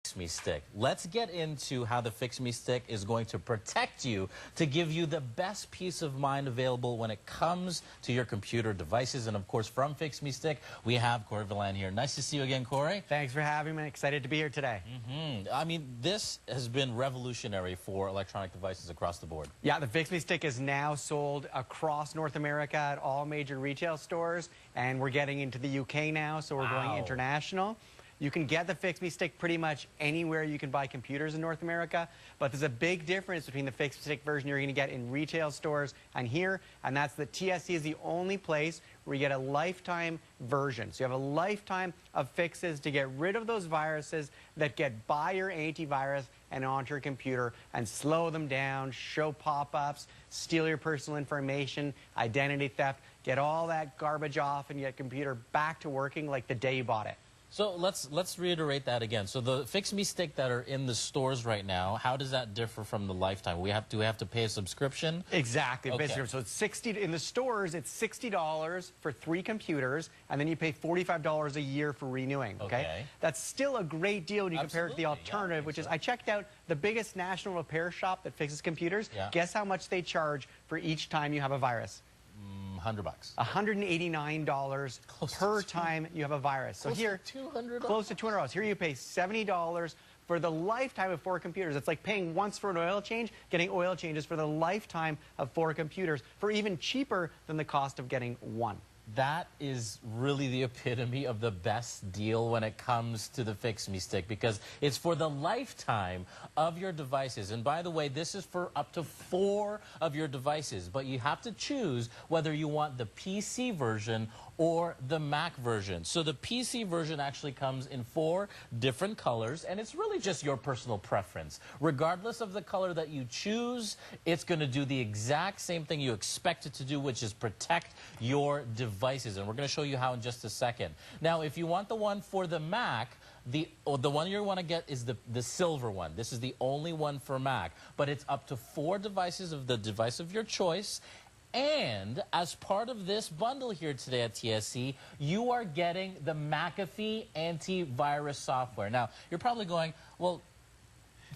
FixMeStick. Let's get into how the FixMeStick is going to protect you to give you the best peace of mind available when it comes to your computer devices. And of course, from FixMeStick, we have Corey Villan here. Nice to see you again, Corey. Thanks for having me. Excited to be here today. I mean, this has been revolutionary for electronic devices across the board. Yeah, the FixMeStick is now sold across North America at all major retail stores, and we're getting into the UK now, so we're going international. You can get the FixMeStick pretty much anywhere you can buy computers in North America, but there's a big difference between the FixMeStick version you're going to get in retail stores and here, and that's that TSC is the only place where you get a lifetime version. So you have a lifetime of fixes to get rid of those viruses that get by your antivirus and onto your computer and slow them down, show pop-ups, steal your personal information, identity theft, get all that garbage off and get your computer back to working like the day you bought it. So let's reiterate that again. So the FixMeStick that are in the stores right now, how does that differ from the lifetime? Do we have to pay a subscription? Exactly. Okay. So it's $60 in the stores. It's $60 for 3 computers, and then you pay $45 a year for renewing. Okay. That's still a great deal when you compare it to the alternative, which is I checked out the biggest national repair shop that fixes computers. Yeah. Guess how much they charge for each time you have a virus? $100. $189 per time you have a virus. So here, close to $200. Here you pay $70 for the lifetime of 4 computers. It's like paying once for an oil change, getting oil changes for the lifetime of 4 computers for even cheaper than the cost of getting 1. That is really the epitome of the best deal when it comes to the FixMeStick, because it's for the lifetime of your devices. And by the way, this is for up to 4 of your devices, but you have to choose whether you want the PC version or the Mac version. So the PC version actually comes in 4 different colors, and it's really just your personal preference. Regardless of the color that you choose, it's going to do the exact same thing you expect it to do, which is protect your devices. And we're going to show you how in just a second. Now, if you want the one for the Mac, the one you want to get is the silver one. This is the only one for Mac, but it's up to 4 devices of the device of your choice. And as part of this bundle here today at TSC, you are getting the McAfee antivirus software. Now, you're probably going, well,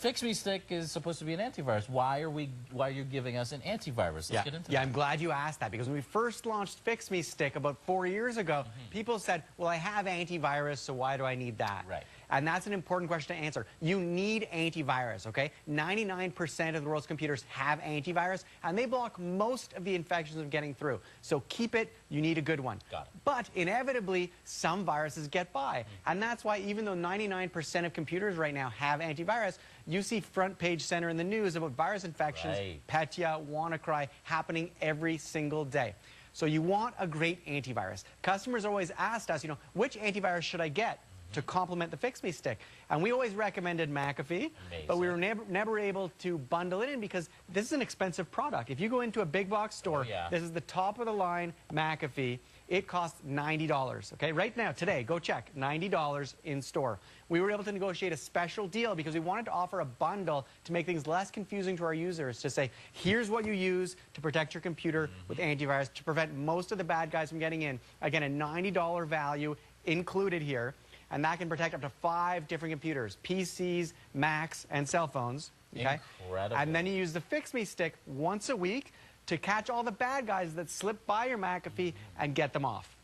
FixMeStick is supposed to be an antivirus. Why are you giving us an antivirus? Let's get into that. I'm glad you asked that, because when we first launched FixMeStick about 4 years ago, people said, well, I have antivirus, so why do I need that? Right. And that's an important question to answer. You need antivirus, okay? 99% of the world's computers have antivirus, and they block most of the infections of getting through. So keep it. You need a good one. Got it. But inevitably, some viruses get by. And that's why even though 99% of computers right now have antivirus, you see front page center in the news about virus infections, Petya, WannaCry, happening every single day. So you want a great antivirus. Customers always asked us, which antivirus should I get to complement the FixMeStick? And we always recommended McAfee, but we were never able to bundle it in because this is an expensive product. If you go into a big box store, this is the top of the line McAfee. It costs $90, okay? Right now, today, go check, $90 in store. We were able to negotiate a special deal because we wanted to offer a bundle to make things less confusing to our users, to say, here's what you use to protect your computer with antivirus, to prevent most of the bad guys from getting in. Again, a $90 value included here, and that can protect up to 5 different computers, PCs, Macs, and cell phones. Okay? Incredible. And then you use the FixMeStick once a week to catch all the bad guys that slip by your McAfee and get them off.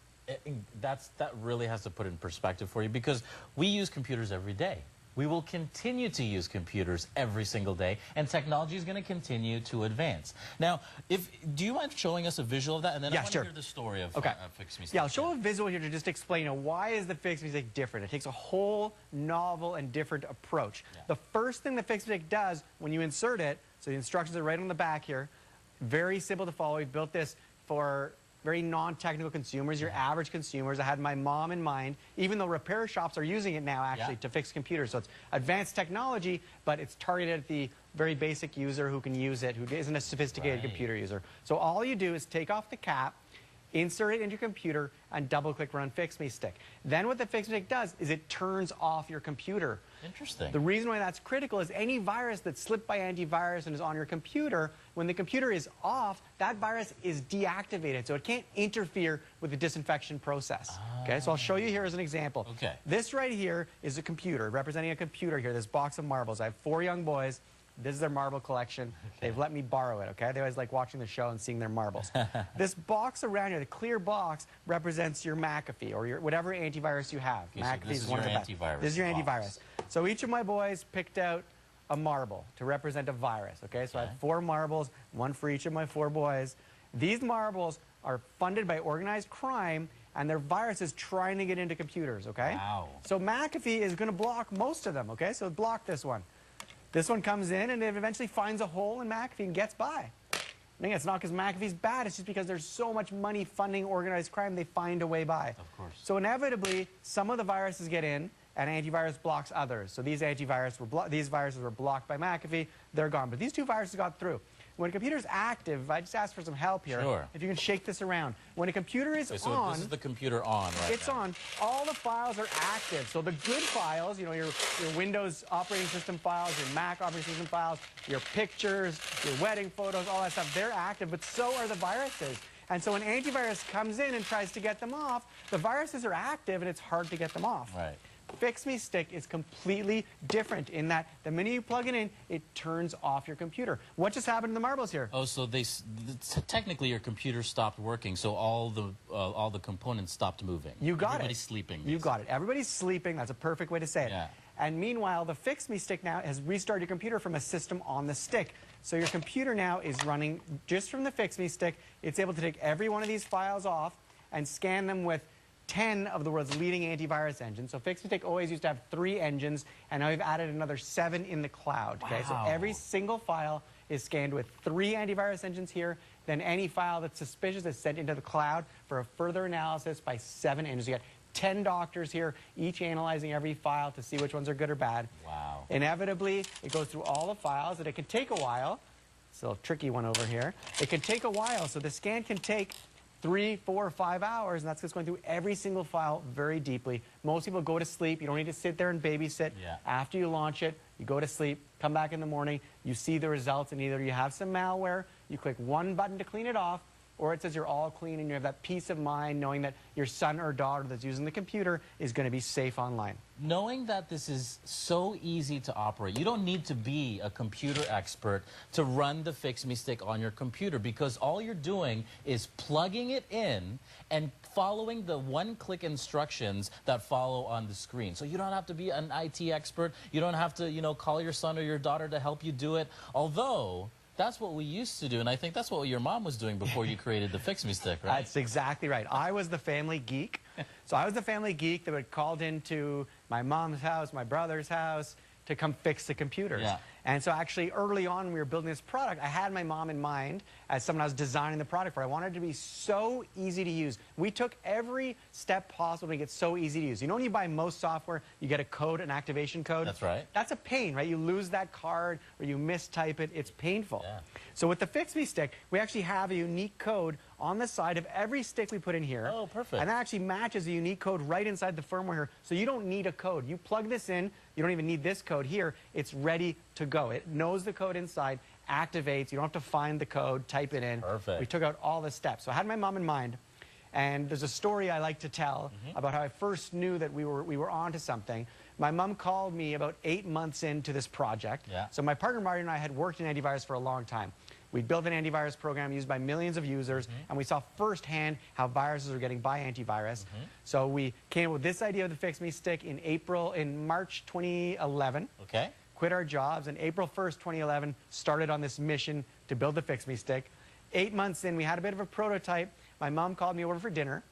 That really has to put in perspective for you, because we use computers every day. We will continue to use computers every single day, and technology is going to continue to advance. Now, do you mind showing us a visual of that? And then I want to hear the story of FixMeStick. Yeah, I'll show a visual here to just explain why is the FixMeStick different. It takes a whole novel and different approach. The first thing the FixMeStick does when you insert it, so the instructions are right on the back here, very simple to follow. We've built this for very non-technical consumers, your average consumers. I had my mom in mind, even though repair shops are using it now actually to fix computers. So it's advanced technology, but it's targeted at the very basic user who can use it, who isn't a sophisticated computer user. So all you do is take off the cap, insert it into your computer, and double-click Run FixMeStick. Then what the FixMeStick does is it turns off your computer. Interesting. The reason why that's critical is any virus that's slipped by antivirus and is on your computer, when the computer is off, that virus is deactivated, so it can't interfere with the disinfection process. Okay, so I'll show you here as an example. Okay. This right here is a computer, representing a computer here, this box of marbles. I have 4 young boys. This is their marble collection. Okay. They've let me borrow it, okay? They always like watching the show and seeing their marbles. This box around here, the clear box, represents your McAfee or your whatever antivirus you have. Okay, McAfee so this is one of the best. This is your antivirus. So each of my boys picked out a marble to represent a virus, okay? So I have 4 marbles, 1 for each of my 4 boys. These marbles are funded by organized crime, and they're viruses trying to get into computers, okay? Wow. So McAfee is going to block most of them, okay? So block this one. This one comes in, and it eventually finds a hole in McAfee and gets by. And again, it's not because McAfee's bad, it's just because there's so much money funding organized crime, they find a way by. Of course. So inevitably, some of the viruses get in, and antivirus blocks others. So these viruses were blocked by McAfee, they're gone. But these 2 viruses got through. When a computer's active, I just asked for some help here. Sure. If you can shake this around. When a computer is so this is the computer on right it's now. on. All the files are active. So the good files, you know, your Windows operating system files, your Mac operating system files, your pictures, your wedding photos, all that stuff, they're active, but so are the viruses. And so when antivirus comes in and tries to get them off, the viruses are active and it's hard to get them off. Right. FixMeStick is completely different in that the minute you plug it in, it turns off your computer. What just happened to the marbles here? Oh, so technically your computer stopped working, so all the components stopped moving. You got Everybody's it. sleeping. You got it. Everybody's sleeping. That's a perfect way to say it. Yeah. And meanwhile, the FixMeStick now has restarted your computer from a system on the stick. So your computer now is running just from the FixMeStick. It's able to take every one of these files off and scan them with 10 of the world's leading antivirus engines. So FixMeStick always used to have 3 engines, and now we've added another 7 in the cloud. Okay? Wow. So every single file is scanned with 3 antivirus engines here. Then any file that's suspicious is sent into the cloud for a further analysis by 7 engines. You got 10 doctors here, each analyzing every file to see which ones are good or bad. Wow. Inevitably, it goes through all the files, and it can take a while. It's a little tricky one over here. It can take a while, so the scan can take 3, 4, 5 hours, and that's just going through every single file very deeply. Most people go to sleep. You don't need to sit there and babysit. Yeah. After you launch it, you go to sleep, come back in the morning, you see the results, and either you have some malware, you click one button to clean it off, or it says you're all clean and you have that peace of mind knowing that your son or daughter that's using the computer is going to be safe online. Knowing that this is so easy to operate, you don't need to be a computer expert to run the FixMeStick on your computer, because all you're doing is plugging it in and following the one-click instructions that follow on the screen. So you don't have to be an IT expert. You don't have to, you know, call your son or your daughter to help you do it. Although that's what we used to do, and I think that's what your mom was doing before you created the FixMeStick, right? That's exactly right. I was the family geek. So I was the family geek that would called into my mom's house, my brother's house, to come fix the computers. Yeah. And so actually early on when we were building this product, I had my mom in mind as someone I was designing the product for. I wanted it to be so easy to use. We took every step possible to make it so easy to use. You know when you buy most software, you get a code, an activation code? That's right. That's a pain, right? You lose that card or you mistype it. It's painful. Yeah. So with the FixMeStick, we actually have a unique code on the side of every stick we put in here. Oh, perfect. And that actually matches a unique code right inside the firmware here. So you don't need a code. You plug this in. You don't even need this code here. It's ready to go. It knows the code inside, activates. You don't have to find the code, type it in. Perfect. We took out all the steps. So I had my mom in mind. And there's a story I like to tell about how I first knew that we were onto something. My mom called me about 8 months into this project. Yeah. So my partner Marty and I had worked in antivirus for a long time. We built an antivirus program used by millions of users, and we saw firsthand how viruses are getting by antivirus. So we came up with this idea of the FixMeStick in March 2011. Okay. Quit our jobs, and April 1st, 2011, started on this mission to build the FixMeStick. 8 months in, we had a bit of a prototype. My mom called me over for dinner,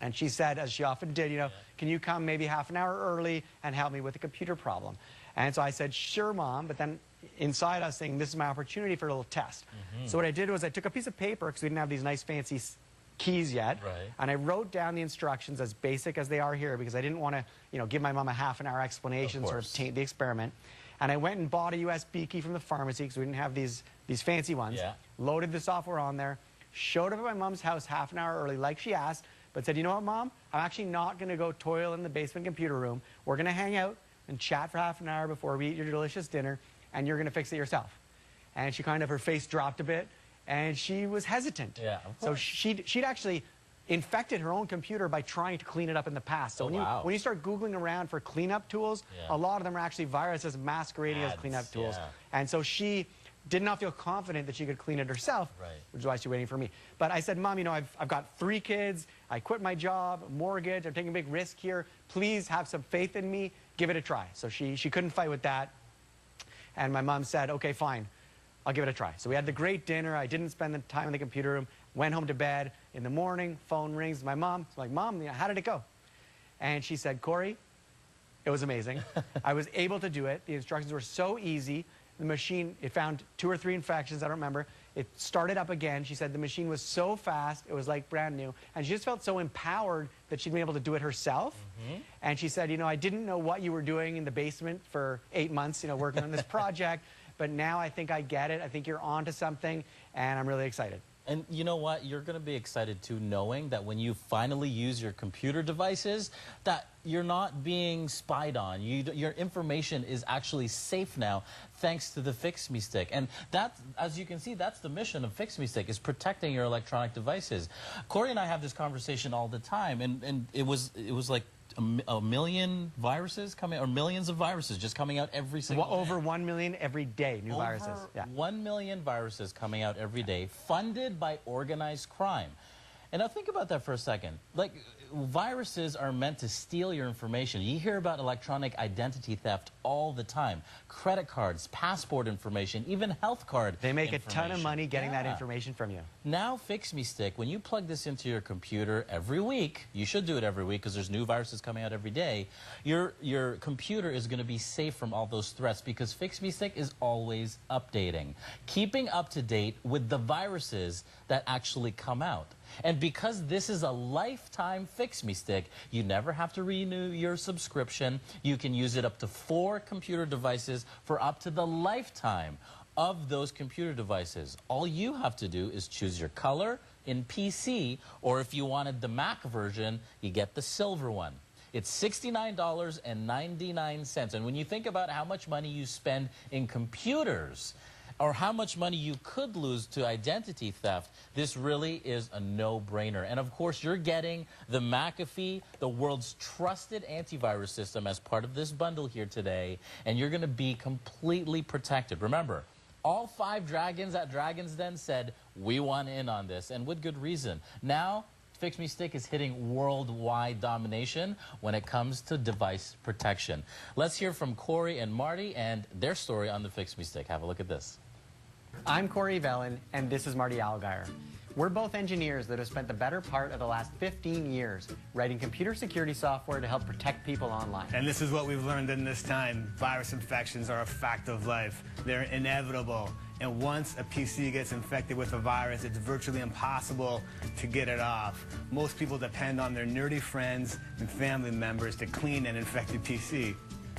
and she said, as she often did, you know, can you come maybe half an hour early and help me with a computer problem? And so I said, sure, Mom, but then inside I was saying, this is my opportunity for a little test. So what I did was I took a piece of paper, because we didn't have these nice fancy keys yet, and I wrote down the instructions as basic as they are here, because I didn't want to, you know, give my mom a half an hour explanation sort of taint the experiment. And I went and bought a USB key from the pharmacy, because we didn't have these fancy ones. Loaded the software on there, showed up at my mom's house half an hour early like she asked, but said, you know what, Mom? I'm actually not going to go toil in the basement computer room. We're going to hang out. and chat for half an hour before we eat your delicious dinner, and you're going to fix it yourself. And she her face dropped a bit, and she was hesitant. Yeah, so she'd actually infected her own computer by trying to clean it up in the past. So when you start Googling around for cleanup tools, a lot of them are actually viruses masquerading as cleanup tools. And so she did not feel confident that she could clean it herself, which is why she's waiting for me. But I said, Mom, you know, I've got 3 kids. I quit my job, mortgage. I'm taking a big risk here. Please have some faith in me. Give it a try. So she couldn't fight with that. And my mom said, okay, fine. I'll give it a try. So we had the great dinner. I didn't spend the time in the computer room. Went home to bed. In the morning, phone rings. My mom. I'm like, Mom, how did it go? And she said, Corey, it was amazing. I was able to do it. The instructions were so easy. The machine, it found 2 or 3 infections, I don't remember. It started up again. She said the machine was so fast, it was like brand new. And she just felt so empowered that she'd been able to do it herself. And she said, you know, I didn't know what you were doing in the basement for 8 months, you know, working on this project. But now I think I get it. I think you're onto something, and I'm really excited. And you know what? You're going to be excited too, knowing that when you finally use your computer devices, that you're not being spied on. Your information is actually safe now, thanks to the FixMeStick. And that, as you can see, that's the mission of FixMeStick, is protecting your electronic devices. Corey and I have this conversation all the time, and it was like a million viruses coming, or millions of viruses just coming out every single day. Over 1 million every day, new viruses. Over 1 million viruses coming out every day, funded by organized crime. And now think about that for a second. Like, viruses are meant to steal your information. You hear about electronic identity theft all the time. Credit cards, passport information, even health card They make a ton of money getting that information from you. Now, FixMeStick, when you plug this into your computer every week, you should do it every week because there's new viruses coming out every day, your computer is going to be safe from all those threats because FixMeStick is always updating, keeping up to date with the viruses that actually come out. And because this is a lifetime FixMeStick, you never have to renew your subscription. You can use it up to 4 computer devices for up to the lifetime of those computer devices. All you have to do is choose your color in PC, or if you wanted the Mac version, you get the silver one. It's $69.99. And when you think about how much money you spend in computers, or how much money you could lose to identity theft, this really is a no-brainer. And of course, you're getting the McAfee, the world's trusted antivirus system, as part of this bundle here today, and you're going to be completely protected. Remember, all 5 dragons at Dragon's Den said, we want in on this, and with good reason. Now, FixMeStick is hitting worldwide domination when it comes to device protection. Let's hear from Corey and Marty and their story on the FixMeStick. Have a look at this. I'm Corey Vellin, and this is Marty Allgaier. We're both engineers that have spent the better part of the last 15 years writing computer security software to help protect people online. And this is what we've learned in this time. Virus infections are a fact of life. They're inevitable. And once a PC gets infected with a virus, it's virtually impossible to get it off. Most people depend on their nerdy friends and family members to clean an infected PC.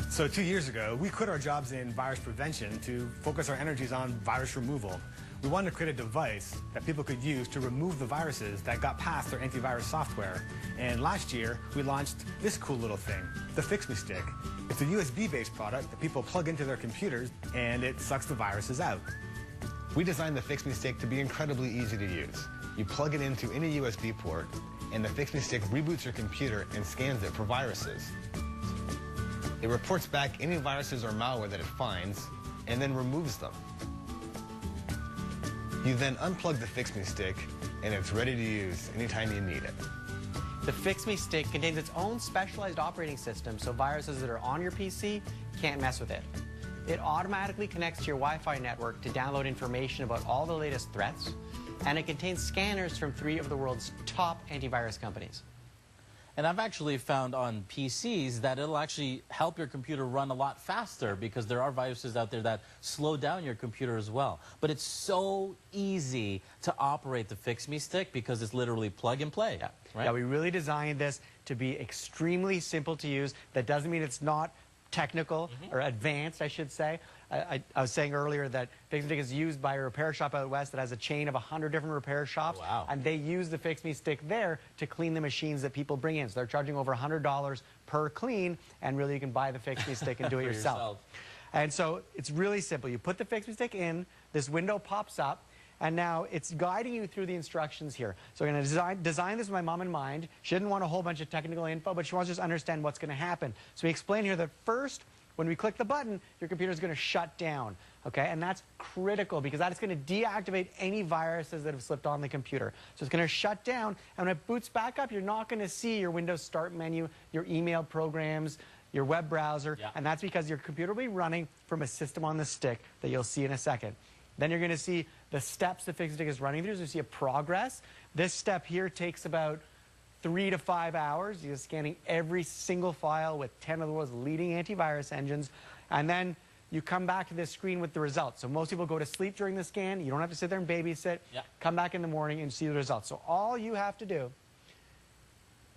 So 2 years ago, we quit our jobs in virus prevention to focus our energies on virus removal. We wanted to create a device that people could use to remove the viruses that got past their antivirus software. And last year, we launched this cool little thing, the FixMeStick. It's a USB-based product that people plug into their computers, and it sucks the viruses out. We designed the FixMeStick to be incredibly easy to use. You plug it into any USB port, and the FixMeStick reboots your computer and scans it for viruses. It reports back any viruses or malware that it finds, and then removes them. You then unplug the FixMeStick, and it's ready to use anytime you need it. The FixMeStick contains its own specialized operating system, so viruses that are on your PC can't mess with it. It automatically connects to your Wi-Fi network to download information about all the latest threats, and it contains scanners from 3 of the world's top antivirus companies. And I've actually found on PCs that it'll actually help your computer run a lot faster because there are viruses out there that slow down your computer as well. But it's so easy to operate the FixMeStick because it's literally plug and play. Yeah, we really designed this to be extremely simple to use. That doesn't mean it's not technical or advanced, I should say. I was saying earlier that FixMeStick is used by a repair shop out west that has a chain of 100 different repair shops. Wow. And they use the FixMeStick there to clean the machines that people bring in. So they're charging over $100 per clean, and really you can buy the FixMeStick and do it yourself. And so it's really simple. You put the FixMeStick in, this window pops up, and now it's guiding you through the instructions here. So I'm going to design this with my mom in mind. She didn't want a whole bunch of technical info, but she wants to just understand what's going to happen. So we explain here that first, when we click the button, your computer is going to shut down. Okay? And that's critical because that is going to deactivate any viruses that have slipped on the computer. So it's going to shut down, and when it boots back up, you're not going to see your Windows Start menu, your email programs, your web browser, and that's because your computer will be running from a system on the stick that you'll see in a second. Then you're going to see the steps the FixMeStick is running through. So you see a progress. This step here takes about 3 to 5 hours. You're scanning every single file with 10 of the world's leading antivirus engines. And then you come back to this screen with the results. So most people go to sleep during the scan. You don't have to sit there and babysit. Come back in the morning and see the results. So all you have to do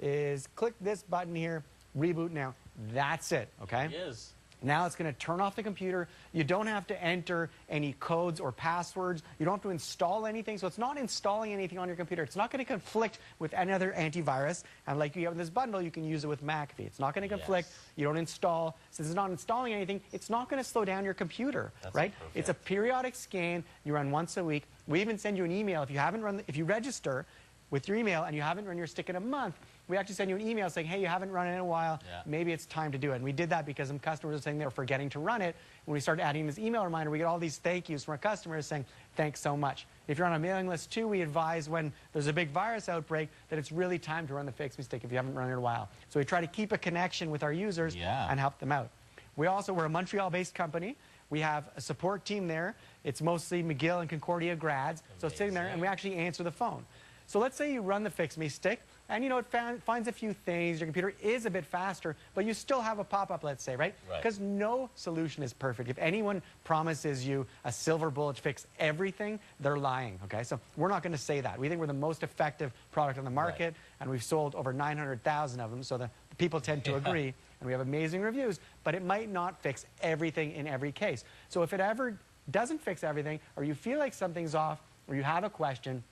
is click this button here, reboot now. That's it, okay? It is. Now it's going to turn off the computer. You don't have to enter any codes or passwords. You don't have to install anything. So it's not installing anything on your computer. It's not going to conflict with any other antivirus. And like you have in this bundle, you can use it with McAfee. It's not going to conflict. You don't install. Since it's not installing anything, it's not going to slow down your computer, right? Perfect. It's a periodic scan. You run once a week. We even send you an email if you haven't run. If you register with your email and you haven't run your stick in a month, we actually send you an email saying, hey, you haven't run it in a while. Maybe it's time to do it. And we did that because some customers were saying they were forgetting to run it. When we started adding this email reminder, we get all these thank yous from our customers saying, thanks so much. If you're on a mailing list too, we advise when there's a big virus outbreak that it's really time to run the FixMeStick if you haven't run it in a while. So we try to keep a connection with our users and help them out. We're a Montreal-based company. We have a support team there. It's mostly McGill and Concordia grads. So sitting there, and we actually answer the phone. So let's say you run the FixMeStick, and you know, it finds a few things. Your computer is a bit faster, but you still have a pop-up, let's say, right? Because no solution is perfect. If anyone promises you a silver bullet to fix everything, they're lying, okay? So we're not going to say that. We think we're the most effective product on the market, and we've sold over 900,000 of them, so the people tend to agree, and we have amazing reviews, but it might not fix everything in every case. So if it ever doesn't fix everything, or you feel like something's off, or you have a question,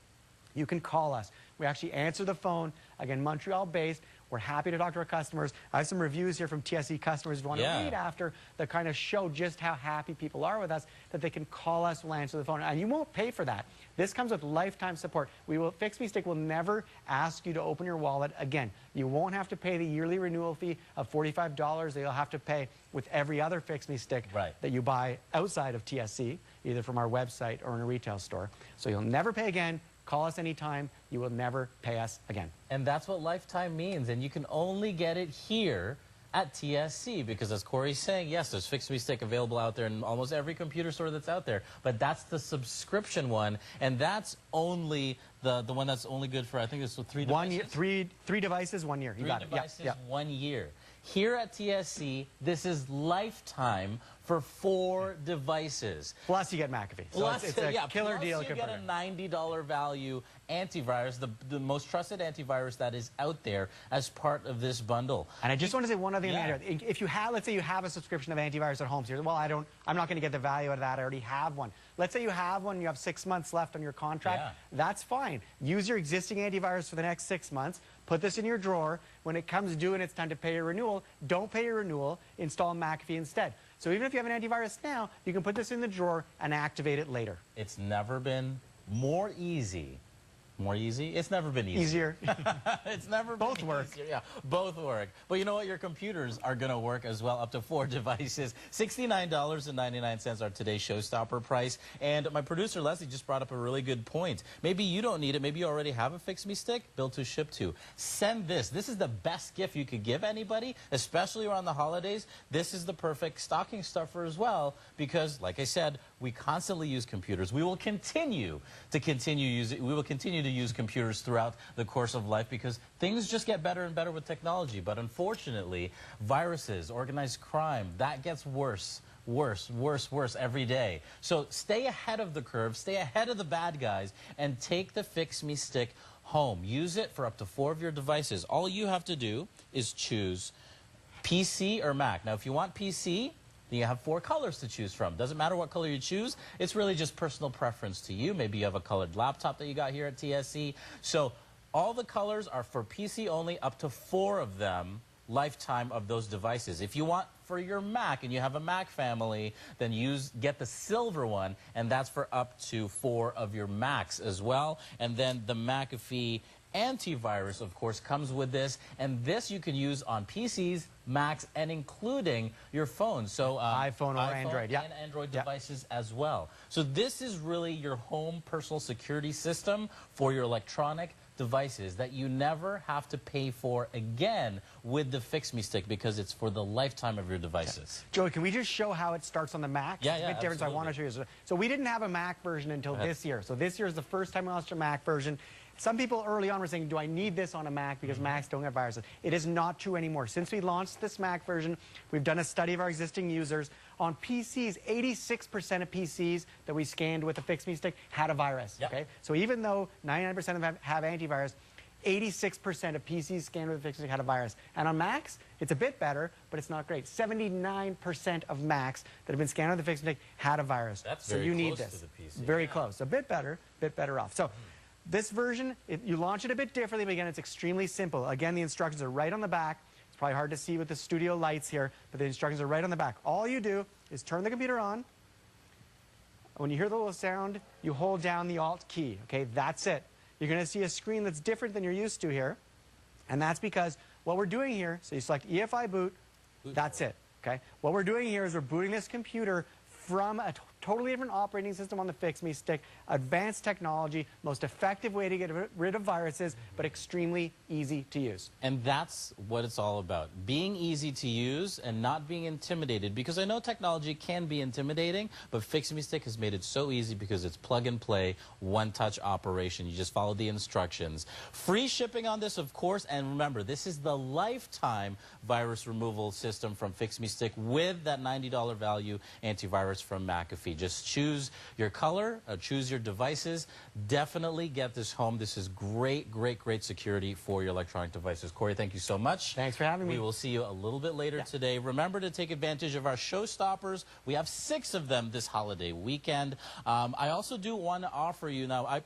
you can call us. We actually answer the phone. Again, Montreal-based. We're happy to talk to our customers. I have some reviews here from TSC customers who want to read after that kind of show just how happy people are with us, that they can call us, we'll answer the phone. And you won't pay for that. This comes with lifetime support. FixMeStick will never ask you to open your wallet again. You won't have to pay the yearly renewal fee of $45 that you'll have to pay with every other FixMeStick that you buy outside of TSC, either from our website or in a retail store. So you'll never pay again. Call us anytime. You will never pay us again. And that's what lifetime means. And you can only get it here at TSC because, as Corey's saying, yes, there's FixMeStick available out there in almost every computer store that's out there. But that's the subscription one, and that's only the one that's only good for, I think it's 3 devices. 1 year, three devices, 1 year. You got it. 3 devices, 1 year. Here at TSC, this is lifetime for 4 devices. Plus you get McAfee. So it's a killer deal. You get a $90 value antivirus, the most trusted antivirus that is out there as part of this bundle. And I just want to say one other thing. If you have, let's say you have a subscription of antivirus at home, so you're, well, I'm not going to get the value out of that. I already have one. Let's say you have one, you have 6 months left on your contract. That's fine. Use your existing antivirus for the next 6 months. Put this in your drawer. When it comes due and it's time to pay your renewal, don't pay your renewal. Install McAfee instead. So even if you have an antivirus now, you can put this in the drawer and activate it later. It's never been more easy. More easy? It's never been easier. It's never been Both work. Easier. Yeah, both work. But you know what? Your computers are going to work as well, up to 4 devices. $69.99 are today's showstopper price. And my producer, Leslie, just brought up a really good point. Maybe you don't need it. Maybe you already have a FixMeStick built to ship to. Send this. This is the best gift you could give anybody, especially around the holidays. This is the perfect stocking stuffer as well because, like I said, we constantly use computers. We will continue to use computers throughout the course of life because things just get better and better with technology. But unfortunately, viruses, organized crime, that gets worse every day. So stay ahead of the curve, stay ahead of the bad guys, and take the FixMeStick home. Use it for up to 4 of your devices. All you have to do is choose PC or Mac. Now, if you want PC, then you have 4 colors to choose from. Doesn't matter what color you choose. It's really just personal preference to you. Maybe you have a colored laptop that you got here at TSC. So all the colors are for PC only, up to 4 of them, lifetime of those devices. If you want for your Mac and you have a Mac family, then get the silver one, and that's for up to 4 of your Macs as well. And then the McAfee antivirus, of course, comes with this, and this you can use on PCs, Macs, and including your phone. So iPhone or Android, and Android devices as well. So this is really your home personal security system for your electronic devices that you never have to pay for again with the FixMeStick, because it's for the lifetime of your devices. Joey, can we just show how it starts on the Mac? Yeah, it's a bit different, so I want to show you. So we didn't have a Mac version until this year. So this year is the first time we launched a Mac version. Some people early on were saying, do I need this on a Mac because Macs don't have viruses? It is not true anymore. Since we launched this Mac version, we've done a study of our existing users. On PCs, 86% of PCs that we scanned with the FixMeStick had a virus. Yep. Okay? So even though 99% of them have antivirus, 86% of PCs scanned with the FixMeStick had a virus. And on Macs, it's a bit better, but it's not great. 79% of Macs that have been scanned with the FixMeStick had a virus. That's so very you need close this. to the PC. Very close. A bit better off. So this version, you launch it a bit differently, but again, it's extremely simple. Again, the instructions are right on the back. It's probably hard to see with the studio lights here, but the instructions are right on the back. All you do is turn the computer on. When you hear the little sound, you hold down the Alt key. Okay, that's it. You're going to see a screen that's different than you're used to here, and that's because what we're doing here, so you select EFI boot, that's it. Okay, what we're doing here is we're booting this computer from a totally different operating system on the FixMeStick, advanced technology, most effective way to get rid of viruses, but extremely easy to use. And that's what it's all about. Being easy to use and not being intimidated, because I know technology can be intimidating, but FixMeStick has made it so easy because it's plug and play, one-touch operation. You just follow the instructions. Free shipping on this, of course, and remember, this is the lifetime virus removal system from FixMeStick with that $90 value antivirus from McAfee. Just choose your color, choose your devices. Definitely get this home. This is great, great, great security for your electronic devices. Corey, thank you so much. Thanks for having me. We will see you a little bit later today. Remember to take advantage of our showstoppers. We have 6 of them this holiday weekend. I also do want to offer you, now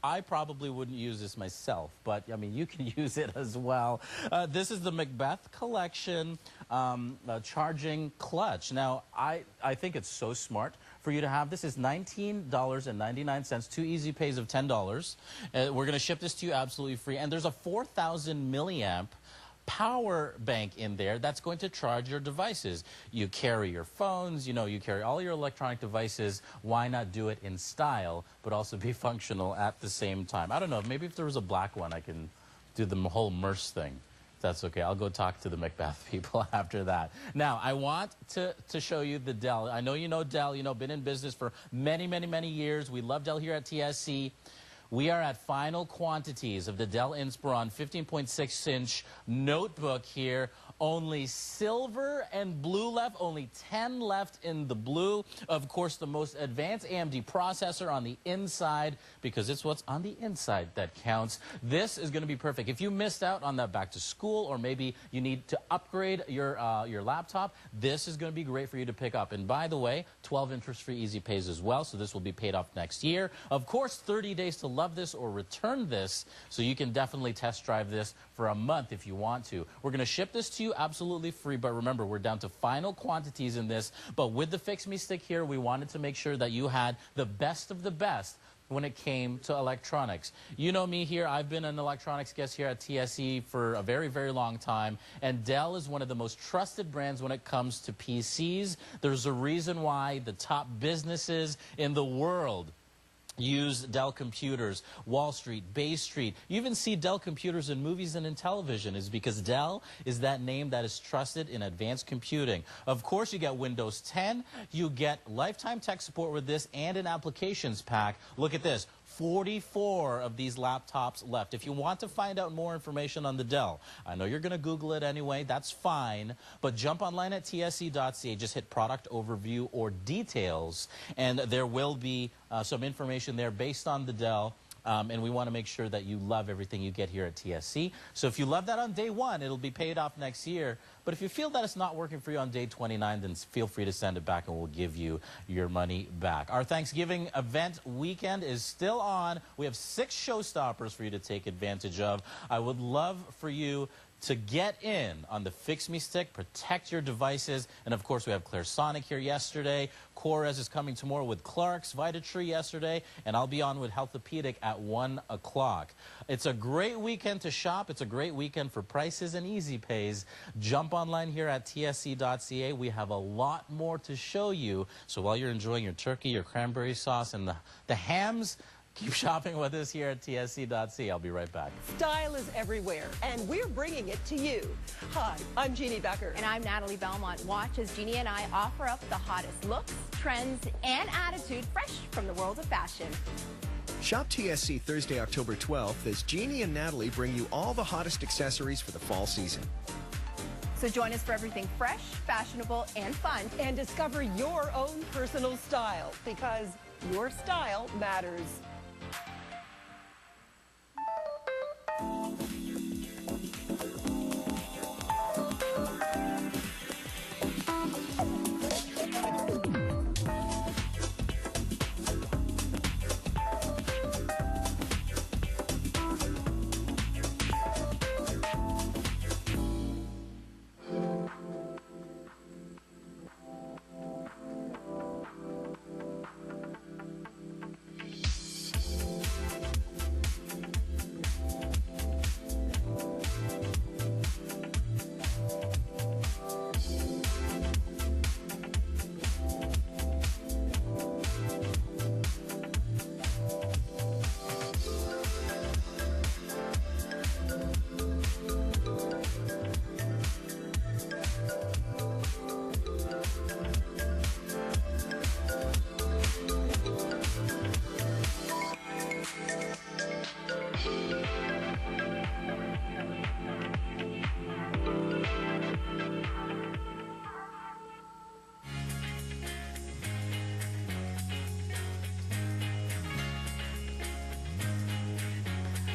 I probably wouldn't use this myself, but I mean, you can use it as well. This is the Macbeth Collection charging clutch. Now, I think it's so smart for you to have. This is $19.99, 2 easy pays of $10. We're going to ship this to you absolutely free. And there's a 4,000 milliamp power bank in there that's going to charge your devices. You carry your phones, you carry all your electronic devices. Why not do it in style, but also be functional at the same time? I don't know, maybe if there was a black one, I can do the whole MERS thing. That's okay. I'll go talk to the Macbeth people after that. Now, I want to show you the Dell. I know you know Dell, been in business for many, many, many years. We love Dell here at TSC. We are at final quantities of the Dell Inspiron 15.6-inch notebook here. Only silver and blue left, only 10 left in the blue. Of course, the most advanced AMD processor on the inside, because it's what's on the inside that counts. This is going to be perfect. If you missed out on that back to school, or maybe you need to upgrade your laptop, this is going to be great for you to pick up. And by the way, 12 interest-free easy pays as well, so this will be paid off next year. Of course, 30 days to love this or return this, so you can definitely test drive this for a month if you want to. We're going to ship this to you absolutely free, but remember, we're down to final quantities in this. But with the FixMeStick here, we wanted to make sure that you had the best of the best when it came to electronics. You know me here, I've been an electronics guest here at TSE for a very, very long time, and Dell is one of the most trusted brands when it comes to PCs. There's a reason why the top businesses in the world use Dell computers. Wall Street, Bay Street. You even see Dell computers in movies and in television, is because Dell is that name that is trusted in advanced computing. Of course, you get Windows 10. You get lifetime tech support with this and an applications pack. Look at this. 44 of these laptops left. If you want to find out more information on the Dell, I know you're going to Google it anyway, that's fine, but jump online at tse.ca, just hit product overview or details, and there will be some information there based on the Dell. and we want to make sure that you love everything you get here at TSC. So if you love that on day 1, it'll be paid off next year. But if you feel that it's not working for you on day 29, then feel free to send it back and we'll give you your money back. Our Thanksgiving event weekend is still on. We have 6 showstoppers for you to take advantage of. I would love for you to get in on the FixMeStick, protect your devices, and of course we have Clairsonic here yesterday. Corez is coming tomorrow with Clark's, Vitatree yesterday, and I'll be on with Healthopedic at 1 o'clock. It's a great weekend to shop. It's a great weekend for prices and easy pays. Jump online here at tsc.ca. We have a lot more to show you. So while you're enjoying your turkey, your cranberry sauce, and the hams, keep shopping with us here at tsc.ca. I'll be right back. Style is everywhere, and we're bringing it to you. Hi, I'm Jeannie Becker. And I'm Natalie Belmont. Watch as Jeannie and I offer up the hottest looks, trends, and attitude fresh from the world of fashion. Shop TSC Thursday, October 12th as Jeannie and Natalie bring you all the hottest accessories for the fall season. So join us for everything fresh, fashionable, and fun. And discover your own personal style, because your style matters.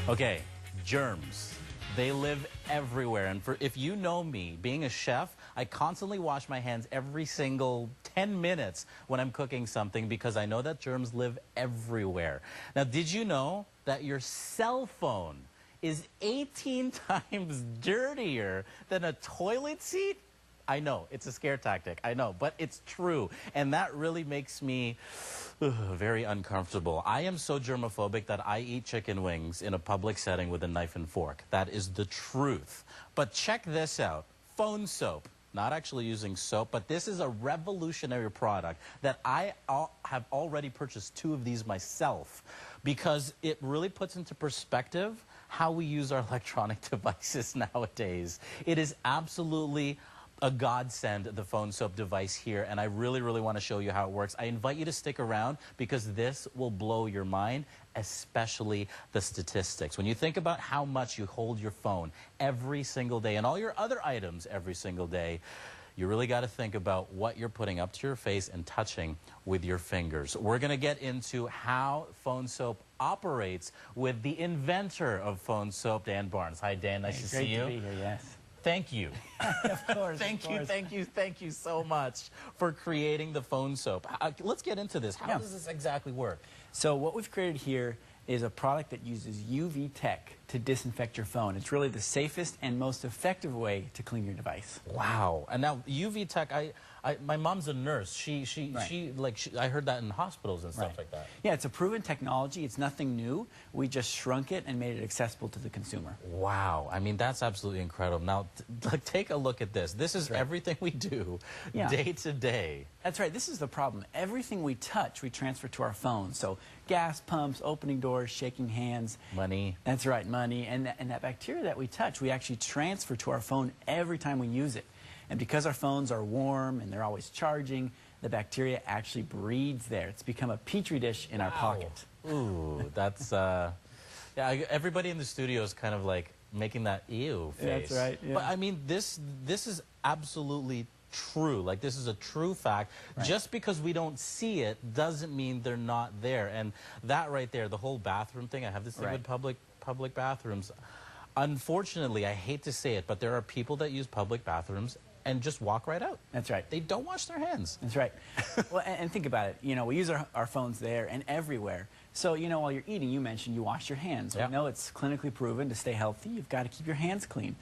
Okay, germs. They live everywhere. And if you know me, being a chef, I constantly wash my hands every single 10 minutes when I'm cooking something because I know that germs live everywhere. Now, did you know that your cell phone is 18 times dirtier than a toilet seat? I know, it's a scare tactic, I know, but it's true. And that really makes me very uncomfortable. I am so germophobic that I eat chicken wings in a public setting with a knife and fork. That is the truth. But check this out, phone soap. Not actually using soap, but this is a revolutionary product that I have already purchased 2 of these myself because it really puts into perspective how we use our electronic devices nowadays. It is absolutely a godsend, the phone soap device here, and I really, really want to show you how it works. I invite you to stick around because this will blow your mind, especially the statistics. When you think about how much you hold your phone every single day and all your other items every single day, you really got to think about what you're putting up to your face and touching with your fingers. We're going to get into how phone soap operates with the inventor of phone soap, Dan Barnes. Hi, Dan. Nice to see you. Great to be here, yes. Thank you. Of course. Thank you so much for creating the phone soap. Let's get into this. How does this exactly work? So what we've created here is a product that uses UV tech to disinfect your phone. It's really the safest and most effective way to clean your device. Wow. And now UV tech, my mom's a nurse. I heard that in hospitals and stuff like that. Yeah, it's a proven technology. It's nothing new. We just shrunk it and made it accessible to the consumer. Wow. I mean, that's absolutely incredible. Now, take a look at this. This is everything we do day to day. That's right. This is the problem. Everything we touch, we transfer to our phone. So gas pumps, opening doors, shaking hands. Money. That's right, money. And that bacteria that we touch, we actually transfer to our phone every time we use it. And because our phones are warm and they're always charging, the bacteria actually breeds there. It's become a petri dish in our pocket. Ooh, that's, yeah, everybody in the studio is kind of like making that ew face. That's right, yeah. But I mean, this is absolutely true. Like, this is a true fact. Right. Just because we don't see it doesn't mean they're not there. And that right there, the whole bathroom thing, I have this thing with public bathrooms. Unfortunately, I hate to say it, but there are people that use public bathrooms and just walk right out. That's right. They don't wash their hands. That's right. Well, and think about it. You know, we use our phones there and everywhere. So, you know, while you're eating, you mentioned you wash your hands. Yeah. We know it's clinically proven to stay healthy. You've got to keep your hands clean.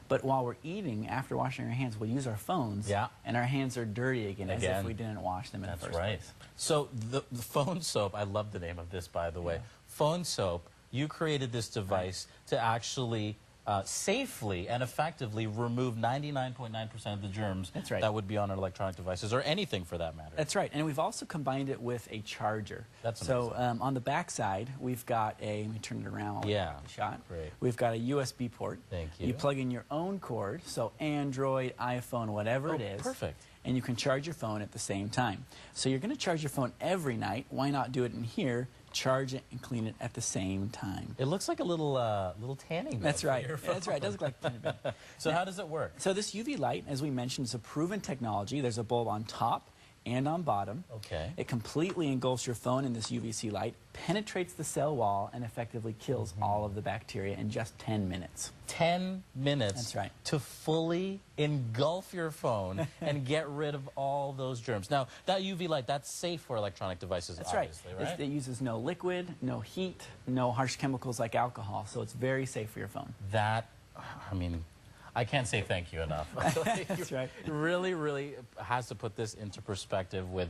But while we're eating, after washing our hands, we'll use our phones. Yeah. And our hands are dirty again, as if we didn't wash them in the first place. So the phone soap, I love the name of this, by the way. Yeah. Phone soap, you created this device to actually safely and effectively remove 99.9% of the germs That's right. that would be on our electronic devices, or anything for that matter. That's right. And we've also combined it with a charger. That's so on the back side, we've got a, let me turn it around. Yeah. The shot. Great. We've got a USB port. Thank you. You plug in your own cord, so Android, iPhone, whatever it is. Perfect. And you can charge your phone at the same time. So you're going to charge your phone every night. Why not do it in here, charge it, and clean it at the same time? It looks like a little tanning bed. That's right. For your That's right. It does look like a tanning bed. So how does it work? So this UV light, as we mentioned, is a proven technology. There's a bulb on top and on bottom. Okay. It completely engulfs your phone in this UVC light, penetrates the cell wall, and effectively kills all of the bacteria in just 10 minutes. 10 minutes. That's right. To fully engulf your phone and get rid of all those germs. Now, that UV light, that's safe for electronic devices, That's obviously, right? It uses no liquid, no heat, no harsh chemicals like alcohol, so it's very safe for your phone. That, I mean, I can't say thank you enough. That's right. Really, really has to put this into perspective with,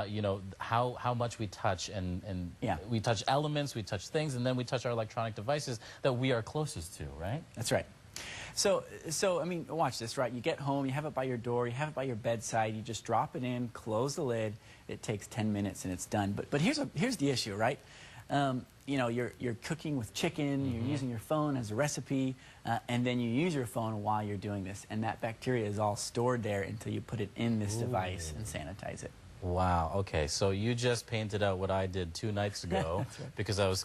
you know, how much we touch and Yeah. we touch elements, we touch things, and then we touch our electronic devices that we are closest to, right? That's right. So I mean, watch this, right? You get home, you have it by your door, you have it by your bedside, you just drop it in, close the lid. It takes 10 minutes and it's done. But here's the issue, right? You know, you're cooking with chicken, you're using your phone as a recipe, and then you use your phone while you're doing this, and that bacteria is all stored there until you put it in this device and sanitize it. Wow. Okay. So you just painted out what I did 2 nights ago because I was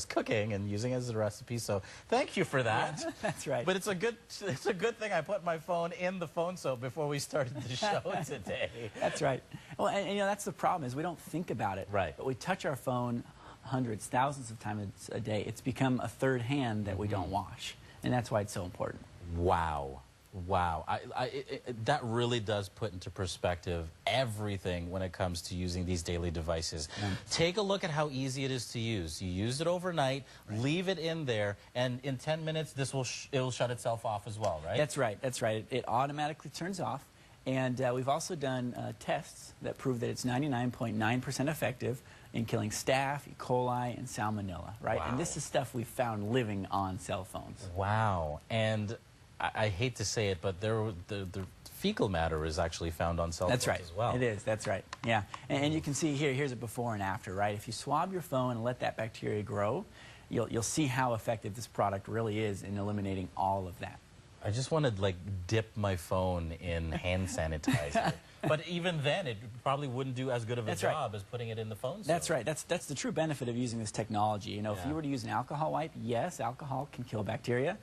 cooking and using it as a recipe. So thank you for that. Yeah, that's right. But it's a good thing I put my phone in the phone soap before we started the show today. That's right. Well, and you know, that's the problem is we don't think about it. Right. But we touch our phone hundreds, thousands of times a day. It's become a third hand that we don't wash, and that's why it's so important. Wow. Wow. That really does put into perspective everything when it comes to using these daily devices. Take a look at how easy it is to use. You use it overnight, leave it in there, and in 10 minutes, it'll shut itself off as well, right? That's right. That's right. It automatically turns off. And we've also done tests that prove that it's 99.9% effective in killing staph, E. coli, and salmonella, right? Wow. And this is stuff we've found living on cell phones. Wow. And I hate to say it, but the fecal matter is actually found on cell phones as well. It is. That's right. Yeah. And you can see here's a before and after, right? If you swab your phone and let that bacteria grow, you'll see how effective this product really is in eliminating all of that. I just want to, like, dip my phone in hand sanitizer. But even then, it probably wouldn't do as good of a job as putting it in the phone soap. That's right. That's the true benefit of using this technology. You know, if you were to use an alcohol wipe, yes, alcohol can kill bacteria,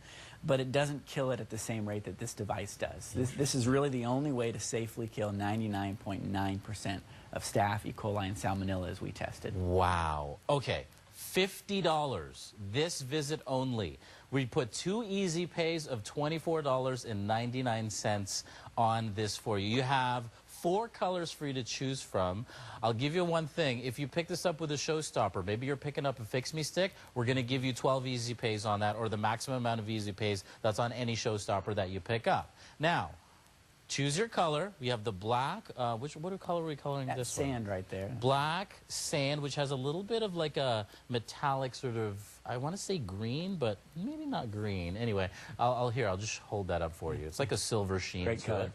but it doesn't kill it at the same rate that this device does. This is really the only way to safely kill 99.9% of staph, E. coli, and salmonella as we tested. Wow. Okay. $50. This visit only. We put 2 easy pays of $24.99 on this for you. You have 4 colors for you to choose from. I'll give you one thing. If you pick this up with a showstopper, maybe you're picking up a FixMeStick, we're going to give you 12 easy pays on that, or the maximum amount of easy pays that's on any showstopper that you pick up. Now, choose your color. We have the black. What color are we coloring That this sand right there. Black sand, which has a little bit of like a metallic sort of, I want to say green, but maybe not green. Anyway, I'll just hold that up for you. It's like a silver sheen. Great color.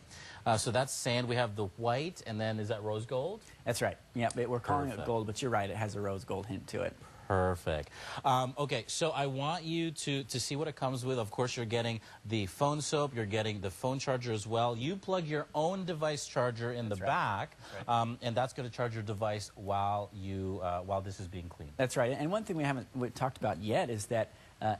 So that's sand. We have the white, and then is that rose gold? That's right. Yeah, we're calling it Perfect. gold, but you're right. It has a rose gold hint to it. Perfect. Okay, so I want you to see what it comes with. Of course, you're getting the phone soap. You're getting the phone charger as well. You plug your own device charger in the back, and that's going to charge your device while this is being cleaned. That's right. And one thing we haven't talked about yet is that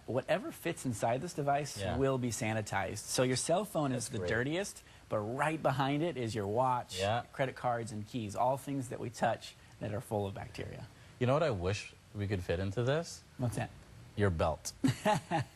whatever fits inside this device will be sanitized. So your cell phone is the dirtiest, but right behind it is your watch, Yeah. credit cards, and keys, all things that we touch that are full of bacteria. You know what I wish we could fit into this? What's that? Your belt.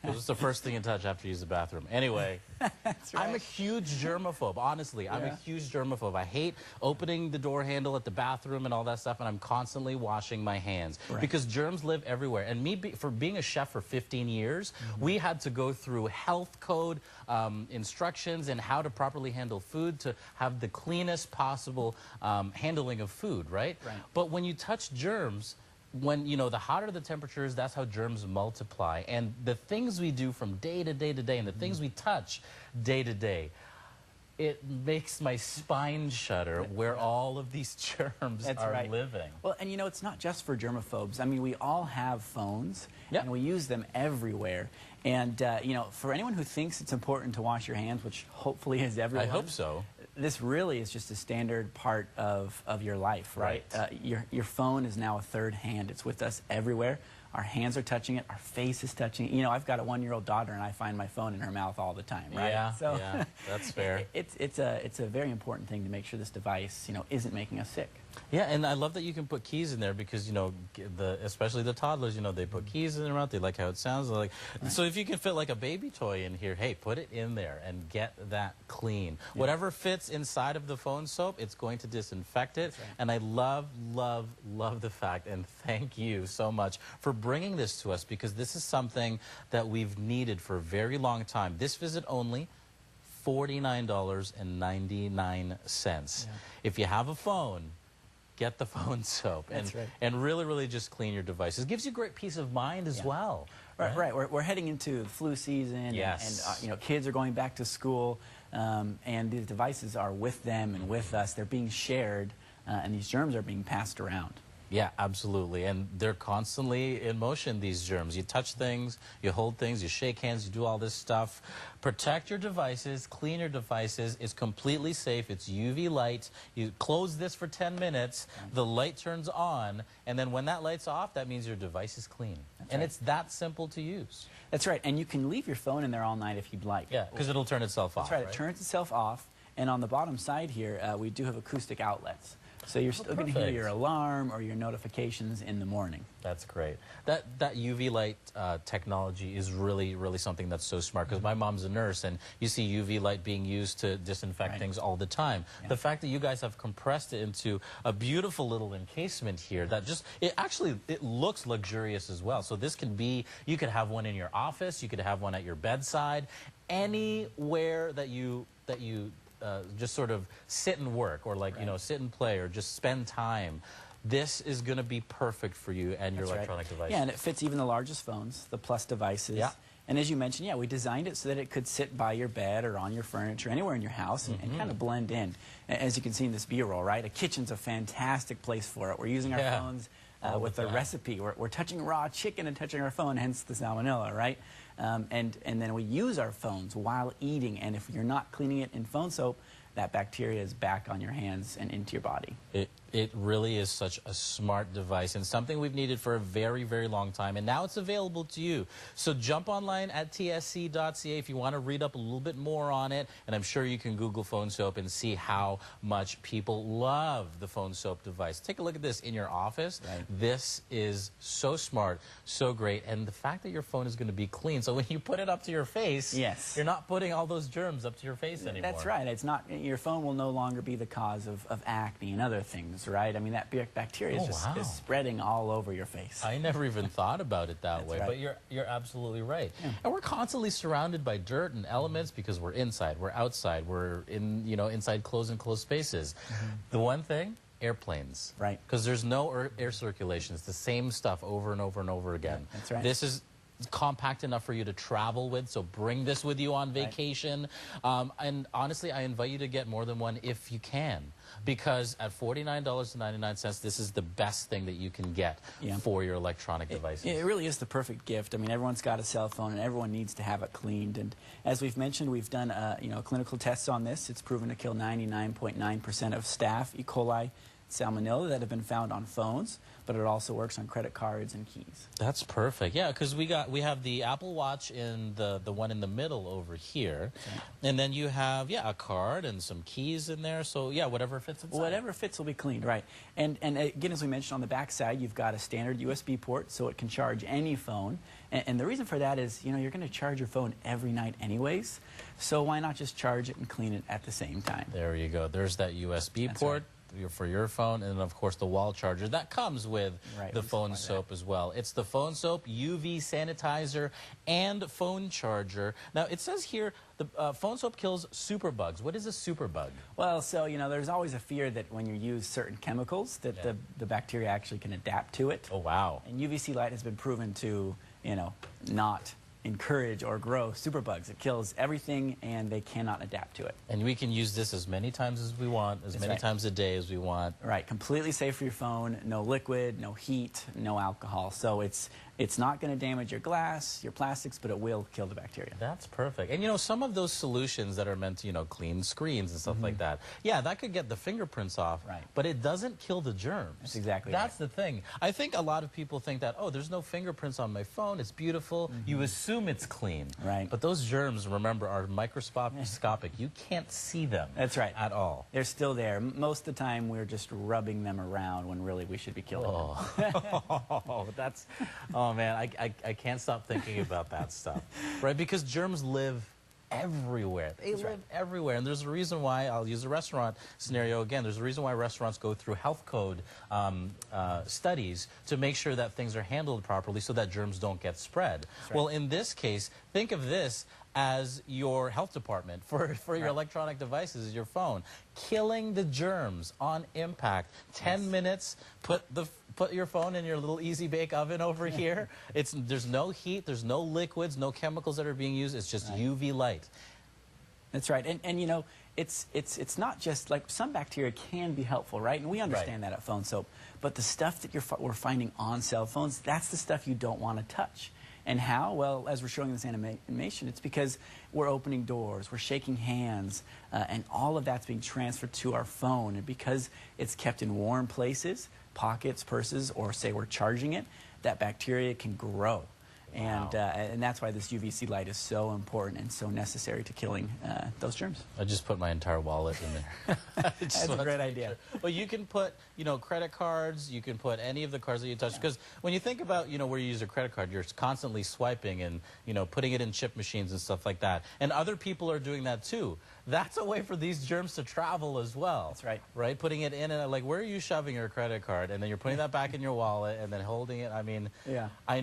It's the first thing you touch after you use the bathroom. Anyway, That's right. I'm a huge germaphobe. Honestly, I'm a huge germaphobe. I hate opening the door handle at the bathroom and all that stuff, and I'm constantly washing my hands because germs live everywhere. And for being a chef for 15 years, we had to go through health code instructions and how to properly handle food to have the cleanest possible handling of food, right? But when you touch germs, when, you know, the hotter the temperatures, that's how germs multiply. And the things we do from day to day to day and the things we touch day to day, it makes my spine shudder where all of these germs are living. Well, and you know, it's not just for germaphobes. I mean, we all have phones, and we use them everywhere. And, you know, for anyone who thinks it's important to wash your hands, which hopefully is everyone. I hope so. This really is just a standard part of your life, right? Your phone is now a third hand. It's with us everywhere. Our hands are touching it. Our face is touching it. You know, I've got a 1-year-old daughter, and I find my phone in her mouth all the time, right? Yeah, so yeah, that's fair. It's a very important thing to make sure this device, you know, isn't making us sick. Yeah, and I love that you can put keys in there because, you know, especially the toddlers, you know, they put keys in their mouth. They like how it sounds. Like, so if you can fit like a baby toy in here, hey, put it in there and get that clean. Whatever fits inside of the phone soap, it's going to disinfect it. And I love, love, love the fact, and thank you so much for bringing this to us, because this is something that we've needed for a very long time. This visit only, $49.99. If you have a phone, get the phone soap and really, really just clean your devices. It gives you great peace of mind as well. Right. We're heading into flu season, and you know, kids are going back to school, and these devices are with them and with us. They're being shared, and these germs are being passed around. Yeah, absolutely. And they're constantly in motion, these germs. You touch things, you hold things, you shake hands, you do all this stuff. Protect your devices, clean your devices. It's completely safe. It's UV light. You close this for 10 minutes, the light turns on, and then when that light's off, that means your device is clean. And it's that simple to use. That's right. And you can leave your phone in there all night if you'd like. Yeah, because it'll turn itself off. That's right. It turns itself off. And on the bottom side here, we do have acoustic outlets. So you're still going to hear your alarm or your notifications in the morning. That's great. That UV light technology is really, really something that's so smart, because my mom's a nurse, and you see UV light being used to disinfect things all the time. The fact that you guys have compressed it into a beautiful little encasement here, that just, it looks luxurious as well. So this can be, you could have one in your office, you could have one at your bedside, anywhere that you just sort of sit and work, or like, you know, sit and play, or just spend time. This is going to be perfect for you and your electronic devices. Yeah, and it fits even the largest phones, the Plus devices. Yeah. And as you mentioned, we designed it so that it could sit by your bed or on your furniture, anywhere in your house, and kind of blend in. As you can see in this B-roll, right? A kitchen's a fantastic place for it. We're using our phones with a recipe. We're touching raw chicken and touching our phone, hence the salmonella, right? And then we use our phones while eating, and if you're not cleaning it in phone soap, that bacteria is back on your hands and into your body. It really is such a smart device, and something we've needed for a very, very long time, and now it's available to you. So jump online at tsc.ca if you want to read up a little bit more on it, and I'm sure you can Google phone soap and see how much people love the phone soap device. Take a look at this in your office. This is so smart, so great, and the fact that your phone is going to be clean, so when you put it up to your face, you're not putting all those germs up to your face anymore. That's right. It's not, your phone will no longer be the cause of acne and other things, right? I mean, that bacteria is just is spreading all over your face. I never even thought about it that way, but you're absolutely right. And we're constantly surrounded by dirt and elements because we're inside, we're outside, we're in, you know, inside closed and closed spaces. The one thing, airplanes. Right. Because there's no air circulation. It's the same stuff over and over and over again. That's right. This is compact enough for you to travel with, so bring this with you on vacation. And honestly, I invite you to get more than one if you can, because at $49.99, this is the best thing that you can get for your electronic devices. It really is the perfect gift. I mean, everyone's got a cell phone, and everyone needs to have it cleaned. And as we've mentioned, we've done clinical tests on this. It's proven to kill 99.9% of staph, E. coli, salmonella that have been found on phones, but it also works on credit cards and keys. That's perfect. Yeah, because we have the Apple Watch in the one in the middle over here, and then you have a card and some keys in there. So yeah, whatever fits inside. Whatever fits will be cleaned, right? And again, as we mentioned on the back side, you've got a standard USB port, so it can charge any phone. And the reason for that is, you know, you're going to charge your phone every night anyways, so why not just charge it and clean it at the same time? There you go. There's that USB port. For your phone, and of course the wall charger that comes with the phone soap as well. It's the phone soap, UV sanitizer, and phone charger. Now it says here the phone soap kills superbugs. What is a superbug? Well, so you know, there's always a fear that when you use certain chemicals that the bacteria actually can adapt to it. Oh wow! And UVC light has been proven to, you know, not encourage or grow superbugs. It kills everything, and they cannot adapt to it. And we can use this as many times as we want, as many times a day as we want. Right, completely safe for your phone, no liquid, no heat, no alcohol. So it's not going to damage your glass, your plastics, but it will kill the bacteria. That's perfect. And you know, some of those solutions that are meant to, you know, clean screens and stuff like that, yeah, that could get the fingerprints off, but it doesn't kill the germs. That's exactly That's the thing. I think a lot of people think that, oh, there's no fingerprints on my phone, it's beautiful, you assume it's clean. Right. But those germs, remember, are microscopic. You can't see them. That's right. At all. They're still there. Most of the time, we're just rubbing them around when really we should be killing them. Oh, that's... Oh, man, I can't stop thinking about that stuff, right? Because germs live everywhere. They live everywhere. And there's a reason why, I'll use a restaurant scenario again, there's a reason why restaurants go through health code studies to make sure that things are handled properly so that germs don't get spread. Well, in this case, think of this as your health department for your electronic devices, your phone. Killing the germs on impact. 10 minutes, put your phone in your little easy bake oven over here. There's no heat, there's no liquids, no chemicals that are being used. It's just UV light. That's right. And you know, it's not just like some bacteria can be helpful, right? And we understand that at Phone Soap. But the stuff that we're finding on cell phones, that's the stuff you don't want to touch. And how? Well, as we're showing this animation, it's because we're opening doors, we're shaking hands, and all of that's being transferred to our phone. And because it's kept in warm places, pockets, purses, or say we're charging it, that bacteria can grow. And that's why this UVC light is so important and so necessary to killing those germs. I just put my entire wallet in there. That's a great idea. Well, you can put, you know, credit cards, you can put any of the cards that you touch, because when you think about, you know, where you use a credit card, you're constantly swiping and, you know, putting it in chip machines and stuff like that. And other people are doing that too. That's a way for these germs to travel as well. That's right. Right? Putting it in and like, where are you shoving your credit card? And then you're putting that back in your wallet and then holding it. I mean, I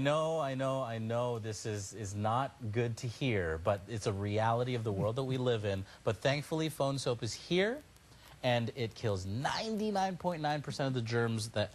know this is not good to hear, but it's a reality of the world that we live in. But thankfully, Phone Soap is here, and it kills 99.9% of the germs that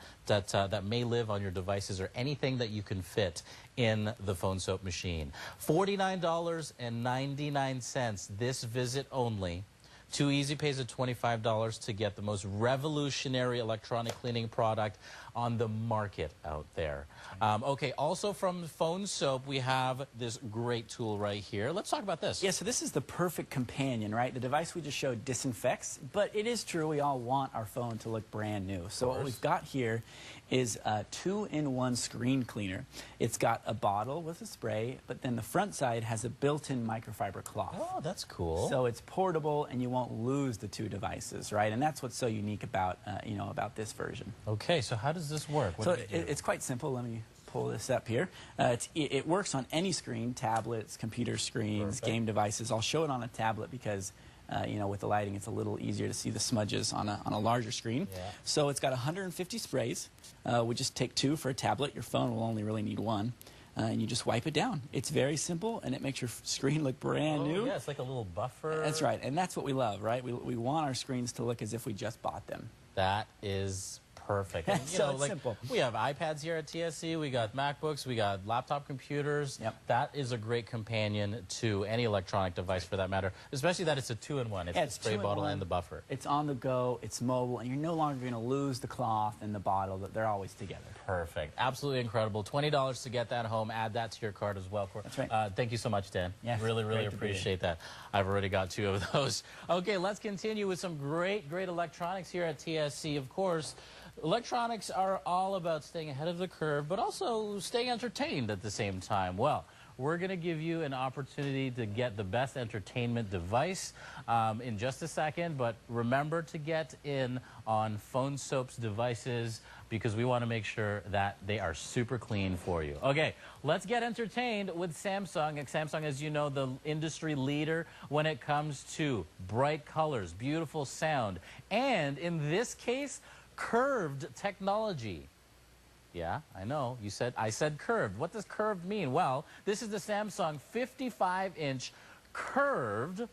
may live on your devices or anything that you can fit in the Phone Soap machine. $49.99 this visit only. 2 easy pays of $25 to get the most revolutionary electronic cleaning product on the market out there. Okay, also from Phone Soap, we have this great tool right here. Let's talk about this. Yeah, so this is the perfect companion, right? The device we just showed disinfects, but it is true we all want our phone to look brand new. So what we've got here is a 2-in-1 screen cleaner. It's got a bottle with a spray, but then the front side has a built-in microfiber cloth. Oh, that's cool. So it's portable, and you won't lose the two devices, right? And that's what's so unique about, you know, about this version. Okay, so how does this work? What so it's quite simple. Let me pull this up here. It works on any screen, tablets, computer screens, game devices. I'll show it on a tablet because you know, with the lighting, it's a little easier to see the smudges on a larger screen. So it's got 150 sprays. We just take 2 for a tablet. Your phone will only really need 1. And you just wipe it down. It's very simple, and it makes your screen look brand new. Yeah, it's like a little buffer. That's right, and that's what we love, right? We want our screens to look as if we just bought them. That is Perfect. And, So it's simple. We have iPads here at TSC, we got MacBooks, we got laptop computers. Yep. That is a great companion to any electronic device for that matter, especially that it's a two-in-one. It's the spray bottle and the buffer. It's on the go, it's mobile, and you're no longer going to lose the cloth and the bottle. They're always together. Perfect. Absolutely incredible. $20 to get that home. Add that to your cart as well. That's right. Thank you so much, Dan. Yes, really great to be appreciate that. I've already got 2 of those. Okay, let's continue with some great electronics here at TSC. Of course, electronics are all about staying ahead of the curve, but also staying entertained at the same time. Well, we're going to give you an opportunity to get the best entertainment device in just a second, but remember to get in on Phone Soap's devices because we want to make sure that they are super clean for you. Okay, let's get entertained with Samsung. And Samsung, as you know, the industry leader when it comes to bright colors, beautiful sound, and in this case, curved technology. Yeah, I know. I said curved. What does curved mean? Well, this is the Samsung 55-inch curved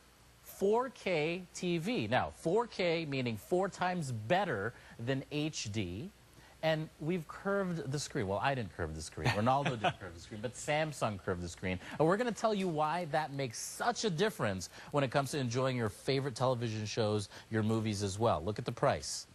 4K TV. Now, 4K meaning 4 times better than HD. And we've curved the screen. Well, I didn't curve the screen. Ronaldo didn't curve the screen, but Samsung curved the screen. And we're going to tell you why that makes such a difference when it comes to enjoying your favorite television shows, your movies as well. Look at the price.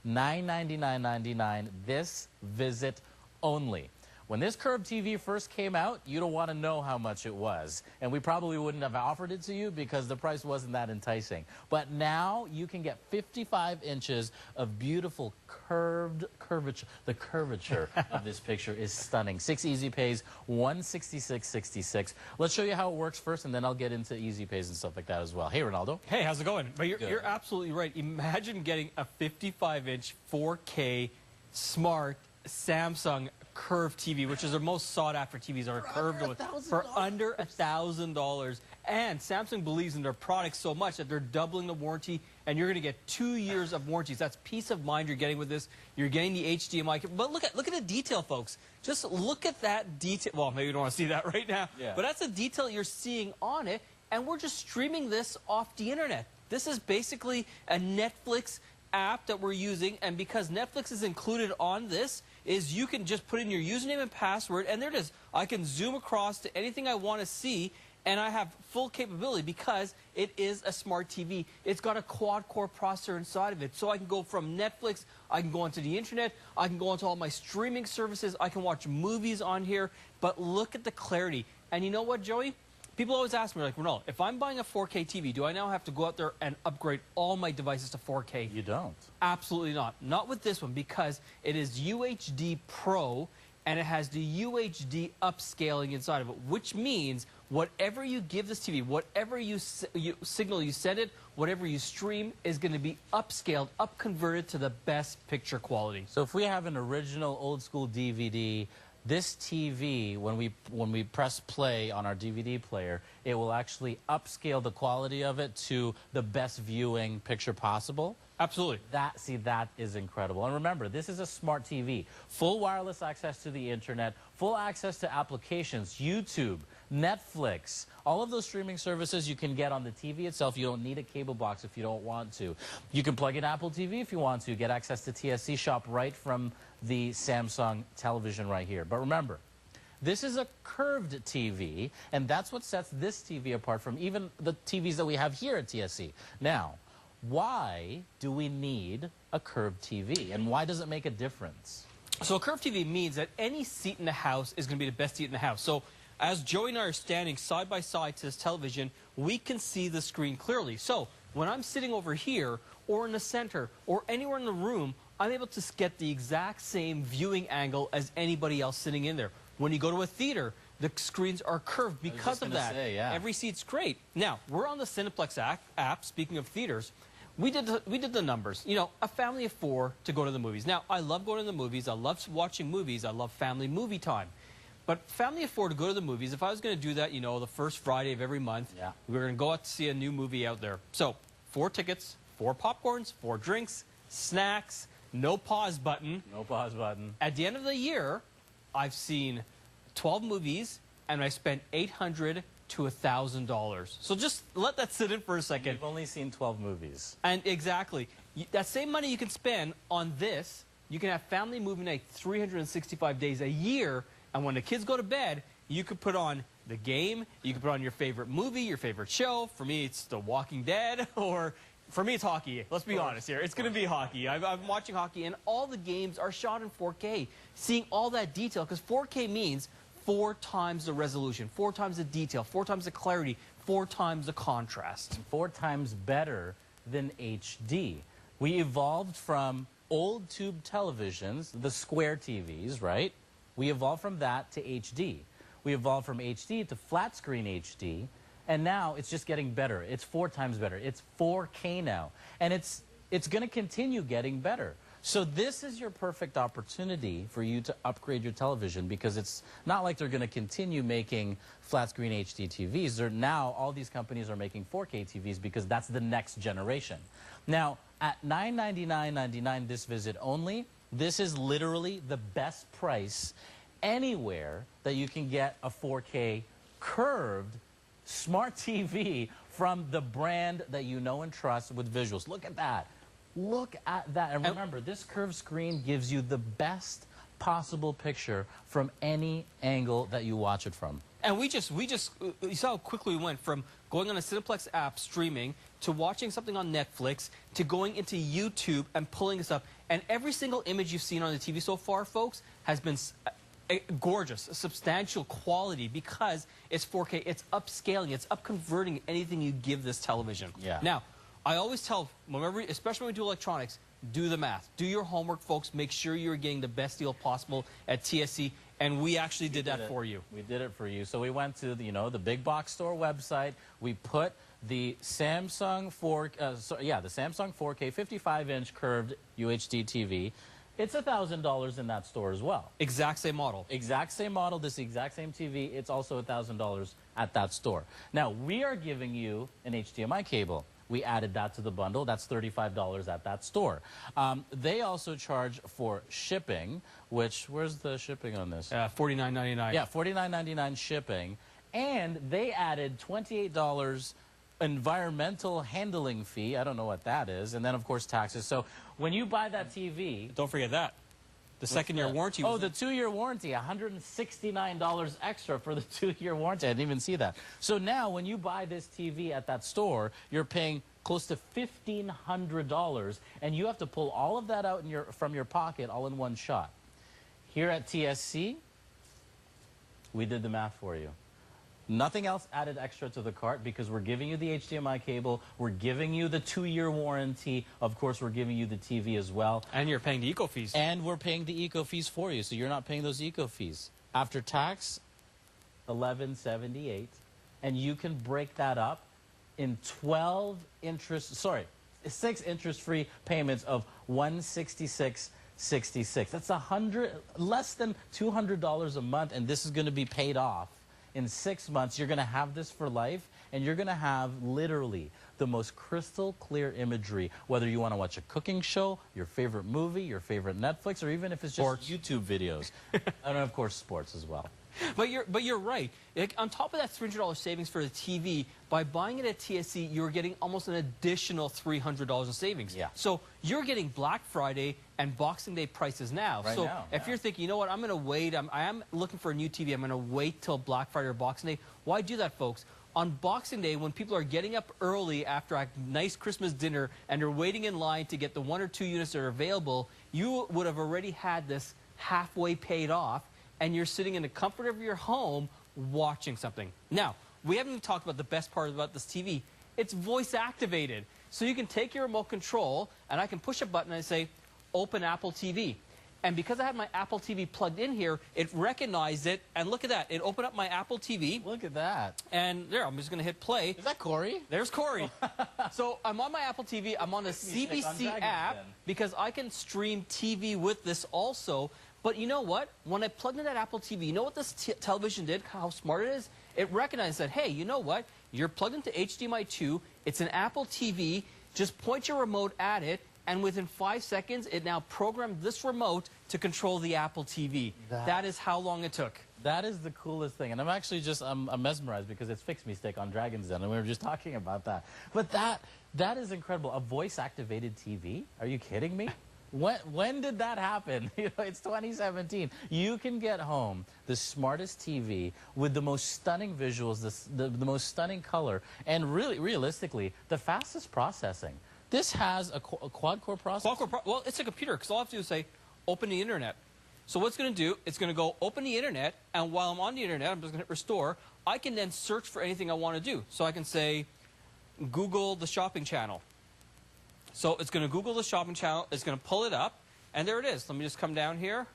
$999.99 this visit only. When this curved TV first came out, you don't want to know how much it was. And we probably wouldn't have offered it to you because the price wasn't that enticing. But now you can get 55 inches of beautiful curvature. The curvature of this picture is stunning. 6 easy pays, $166.66. Let's show you how it works first, and then I'll get into easy pays and stuff like that as well. Hey, Ronaldo. Hey, how's it going? But you're absolutely right. Imagine getting a 55-inch 4K smart Samsung curved TV, which is the most sought-after TVs are curved with for under $1,000. And Samsung believes in their products so much that they're doubling the warranty, and you're going to get 2 years of warranties. That's peace of mind you're getting with this. You're getting the HDMI. But look at the detail, folks. Just look at that detail. Well, maybe you don't want to see that right now. Yeah. But that's the detail you're seeing on it, and we're just streaming this off the internet. This is basically a Netflix app that we're using, and because Netflix is included on this, is you can just put in your username and password, and there it is. I can zoom across to anything I want to see, and I have full capability because it is a smart TV. It's got a quad-core processor inside of it, so I can go from Netflix, I can go onto the internet, I can go onto all my streaming services, I can watch movies on here, but look at the clarity. And you know what, Joey? People always ask me, like, Ronald, if I'm buying a 4K TV, do I now have to go out there and upgrade all my devices to 4K? You don't. Absolutely not. Not with this one, because it is UHD Pro, and it has the UHD upscaling inside of it, which means whatever you give this TV, whatever signal you send it, whatever you stream is going to be upscaled, up-converted to the best picture quality. So if we have an original old-school DVD, this TV, when we press play on our DVD player, it will actually upscale the quality of it to the best viewing picture possible. Absolutely. That is incredible. And remember, this is a smart TV. Full wireless access to the internet, full access to applications, YouTube, Netflix, all of those streaming services you can get on the TV itself. You don't need a cable box if you don't want to. You can plug in Apple TV if you want to, get access to TSC Shop right from the Samsung television right here. But remember, this is a curved TV, and that's what sets this TV apart from even the TVs that we have here at TSC. Now, why do we need a curved TV, and why does it make a difference? So a curved TV means that any seat in the house is going to be the best seat in the house. So as Joey and I are standing side by side to this television, we can see the screen clearly. So when I'm sitting over here, or in the center, or anywhere in the room, I'm able to get the exact same viewing angle as anybody else sitting in there. When you go to a theater, the screens are curved because of that. Every seat's great. Now, we're on the Cineplex app, speaking of theaters. We did the numbers. You know, a family of 4 to go to the movies. Now, I love going to the movies. I love watching movies. I love family movie time. But family of 4 to go to the movies, if I was going to do that, you know, the first Friday of every month, we're going to go out to see a new movie out there. So, 4 tickets, 4 popcorns, 4 drinks, snacks, no pause button. No pause button. At the end of the year, I've seen 12 movies, and I spent $800 to $1,000. So just let that sit in for a second. You've only seen 12 movies. And exactly. That same money you can spend on this you can have family movie night 365 days a year, and when the kids go to bed, you could put on the game, you can put on your favorite movie, your favorite show. For me, it's The Walking Dead, or for me, it's hockey. Let's be honest here. It's going to be hockey. I'm watching hockey, and all the games are shot in 4K. Seeing all that detail, because 4K means 4 times the resolution, 4 times the detail, 4 times the clarity, 4 times the contrast. 4 times better than HD. We evolved from old tube televisions, the square TVs, right? We evolved from that to HD. We evolved from HD to flat screen HD, and now it's just getting better. It's 4 times better. It's 4K now, and it's going to continue getting better. So this is your perfect opportunity for you to upgrade your television, because it's not like they're going to continue making flat screen HD TVs. They're now, all these companies are making 4K TVs because that's the next generation. Now, at $999.99 this visit only, this is literally the best price anywhere that you can get a 4K curved smart TV from the brand that you know and trust with visuals. Look at that. Look at that. And remember, this curved screen gives you the best possible picture from any angle that you watch it from. And you saw how quickly we went from going on a Cineplex app streaming to watching something on Netflix to going into YouTube and pulling this up. And every single image you've seen on the TV so far, folks, has been gorgeous, substantial quality, because it's 4K. It's upscaling. It's upconverting anything you give this television. Yeah. Now, I always tell, whenever, especially when we do electronics, do the math. Do your homework, folks. Make sure you're getting the best deal possible at TSC, and we actually did that for you. We did it for you. So we went to the, the big box store website. We put the Samsung 4K 55-inch curved UHD TV. It's $1,000 in that store as well. Exact same model. Exact same model. This exact same TV. It's also $1,000 at that store. Now, we are giving you an HDMI cable. We added that to the bundle. That's $35 at that store. They also charge for shipping, which, where's the shipping on this? $49.99. Yeah, $49.99 shipping. And they added $28 environmental handling fee. I don't know what that is. And then, of course, taxes. So when you buy that TV... Don't forget that. The second-year warranty. Oh, the 2-year warranty, $169 extra for the 2-year warranty. I didn't even see that. So now, when you buy this TV at that store, you're paying close to $1,500, and you have to pull all of that out from your pocket all in one shot. Here at TSC, we did the math for you. Nothing else added extra to the cart, because we're giving you the HDMI cable, we're giving you the 2-year warranty, of course we're giving you the TV as well. And you're paying the eco fees. And we're paying the eco fees for you, so you're not paying those eco fees. After tax, $1,178, and you can break that up in 6 interest-free payments of $166.66. That's less than $200 a month, and this is going to be paid off. In 6 months, you're going to have this for life, and you're going to have literally the most crystal clear imagery, whether you want to watch a cooking show, your favorite movie, your favorite Netflix, or even if it's just sports. YouTube videos. And, of course, sports as well. But you're right. On top of that $300 savings for the TV, by buying it at TSC, you're getting almost an additional $300 in savings. Yeah. So you're getting Black Friday and Boxing Day prices now. Right so now, if you're thinking, you know what, I'm going to wait, I am looking for a new TV, I'm going to wait till Black Friday or Boxing Day. Why do that, folks? On Boxing Day, when people are getting up early after a nice Christmas dinner and they're waiting in line to get the 1 or 2 units that are available, you would have already had this halfway paid off, and you're sitting in the comfort of your home watching something. Now, we haven't even talked about the best part about this TV. It's voice activated. So you can take your remote control, and I can push a button and say, open Apple TV. And because I have my Apple TV plugged in here, it recognized it, and look at that. It opened up my Apple TV. Look at that. And there, I'm just going to hit play. Is that Corey? There's Corey. So I'm on my Apple TV. I'm on the CBC app, because I can stream TV with this also. But you know what? When I plugged in that Apple TV, you know what this television did, how smart it is? It recognized that, hey, you know what? You're plugged into HDMI 2. It's an Apple TV. Just point your remote at it, and within 5 seconds, it now programmed this remote to control the Apple TV. That is how long it took. That is the coolest thing. And I'm actually just, I'm mesmerized, because it's FixMeStick on Dragon's Den, and we were just talking about that. But that is incredible. A voice-activated TV? Are you kidding me? When did that happen? You know, it's 2017. You can get home the smartest TV with the most stunning visuals, the most stunning color, and really, realistically, the fastest processing. This has a quad-core processor. Well, it's a computer, because all I have to do is say, open the internet. So what it's going to do, it's going to go open the internet, and while I'm on the internet, I'm just going to hit restore. I can then search for anything I want to do. So I can say, Google the shopping channel. So it's going to Google the shopping channel, it's going to pull it up, and there it is. Let me just come down here.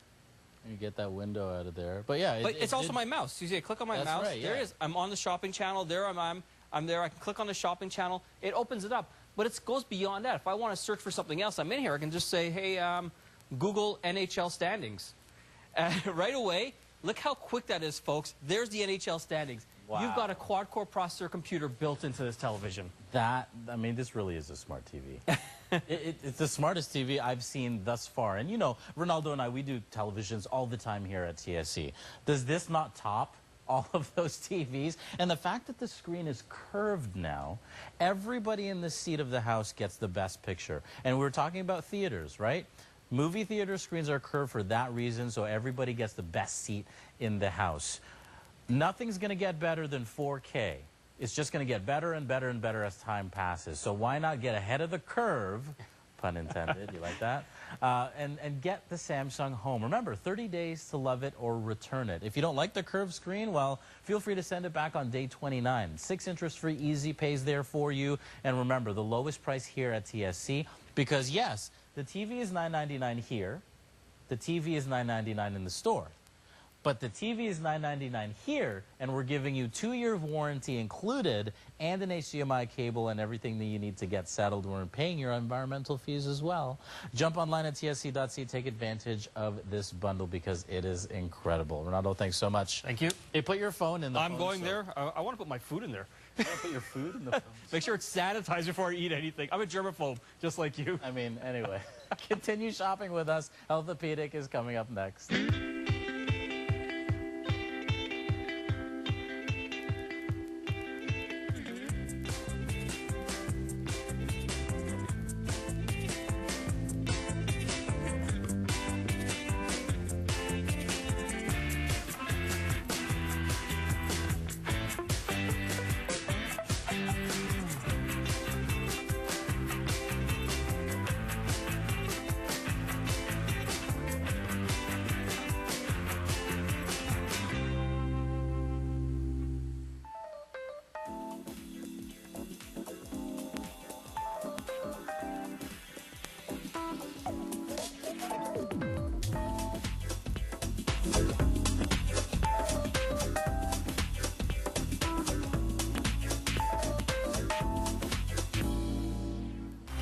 You get that window out of there. But yeah, it's also my mouse. You see, I click on my mouse. Right, yeah. There it is. I'm on the shopping channel. There I'm there. I can click on the shopping channel. It opens it up. But it goes beyond that. If I want to search for something else, I'm in here. I can just say, hey, Google NHL standings. Right away, look how quick that is, folks. There's the NHL standings. Wow. You've got a quad-core processor computer built into this television. I mean, this really is a smart TV. It's the smartest TV I've seen thus far. And you know, Ronaldo and I, we do televisions all the time here at TSC. Does this not top all of those TVs? And the fact that the screen is curved now, everybody in the seat of the house gets the best picture. And we're talking about theaters, right? Movie theater screens are curved for that reason, so everybody gets the best seat in the house. Nothing's going to get better than 4K. It's just going to get better and better and better as time passes. So why not get ahead of the curve, pun intended, you like that, and get the Samsung Home. Remember, 30 days to love it or return it. If you don't like the curved screen, well, feel free to send it back on day 29. 6 interest-free easy pays there for you. And remember, the lowest price here at TSC, because yes, the TV is $9.99 here. The TV is $9.99 in the store. But the TV is $9.99 here, and we're giving you 2-year warranty included and an HDMI cable and everything that you need to get settled. We're paying your environmental fees as well. Jump online at tsc.ca. Take advantage of this bundle because it is incredible. Ronaldo, thanks so much. Thank you. Hey, put your phone in the I'm going there. I want to put my food in there. You want to put your food in the phone? Make sure it's sanitized before I eat anything. I'm a germaphobe, just like you. I mean, anyway. Continue shopping with us. Healthopedic is coming up next.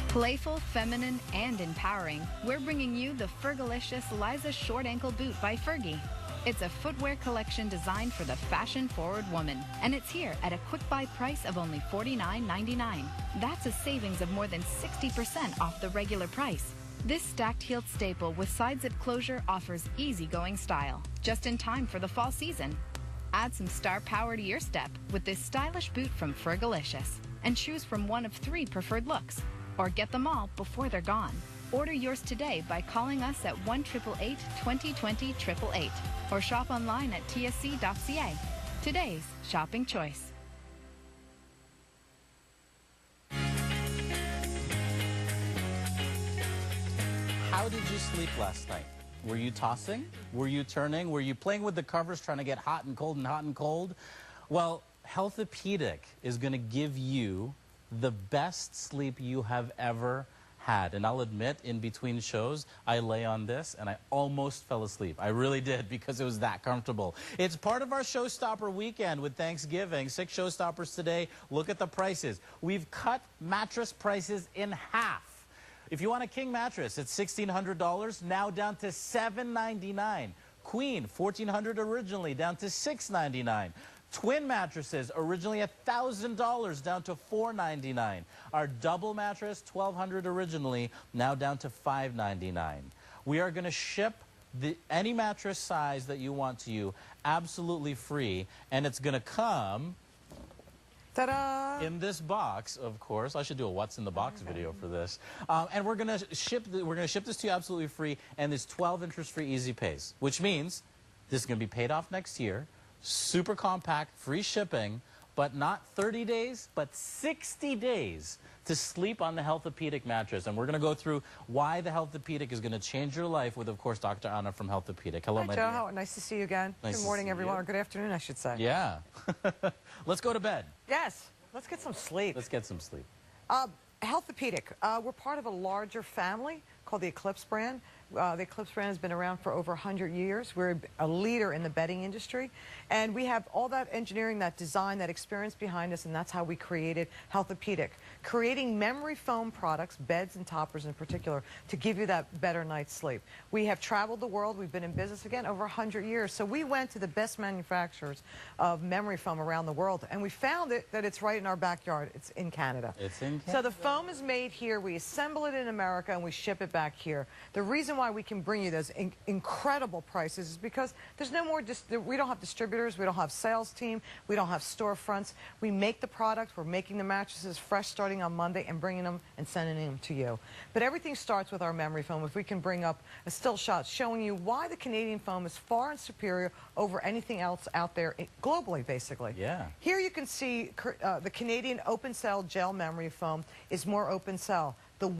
Playful, feminine, and empowering, we're bringing you the Fergalicious Liza Short Ankle Boot by Fergie. It's a footwear collection designed for the fashion-forward woman, and it's here at a quick-buy price of only $49.99. That's a savings of more than 60% off the regular price. This stacked-heeled staple with side-zip closure offers easy-going style, just in time for the fall season. Add some star power to your step with this stylish boot from Fergalicious, and choose from one of 3 preferred looks. Or get them all before they're gone. Order yours today by calling us at 1-888-2020-888 or shop online at tsc.ca. Today's shopping choice. How did you sleep last night? Were you tossing? Were you turning? Were you playing with the covers trying to get hot and cold and hot and cold? Well, Healthopedic is going to give you the best sleep you have ever had. And I'll admit, in between shows, I lay on this and I almost fell asleep. I really did, because it was that comfortable. It's part of our Showstopper weekend with Thanksgiving. 6 Showstoppers today. Look at the prices. We've cut mattress prices in half. If you want a king mattress, it's $1,600, now down to $799. Queen, $1,400 originally, down to $699. Twin mattresses, originally $1,000, down to $499. Our double mattress, $1,200 originally, now down to $599. We are going to ship any mattress size that you want to you absolutely free, and it's going to come Ta-da! In this box, of course, I should do a what's in the box video for this. And we're gonna ship this to you absolutely free, and it's 12 interest-free easy pays, which means this is gonna be paid off next year. Super compact, free shipping, but not 30 days, but 60 days to sleep on the Healthopedic mattress. And we're going to go through why the Healthopedic is going to change your life with, of course, Dr. Anna from Healthopedic. Hello, my Joe. dear. How nice to see you again. Nice Good to morning, see everyone, you. or good afternoon, I should say. Yeah. Let's go to bed. Yes. Let's get some sleep. Let's get some sleep. Healthopedic. We're part of a larger family called the Eclipse brand. The Eclipse brand has been around for over 100 years. We're a leader in the bedding industry. And we have all that engineering, that design, that experience behind us, and that's how we created Healthopedic. Creating memory foam products, beds and toppers in particular, to give you that better night's sleep. We have traveled the world. We've been in business, again, over 100 years. So we went to the best manufacturers of memory foam around the world, and we found that it's right in our backyard. It's in Canada. It's in Canada. So the foam is made here. We assemble it in America, and we ship it back here. The reason why we can bring you those incredible prices is because there's no more, we don't have distributors, we don't have sales team, we don't have storefronts. We make the product, we're making the mattresses fresh starting on Monday and bringing them and sending them to you. But everything starts with our memory foam. If we can bring up a still shot showing you why the Canadian foam is far and superior over anything else out there globally, basically. Yeah. Here you can see the Canadian open cell gel memory foam is more open cell.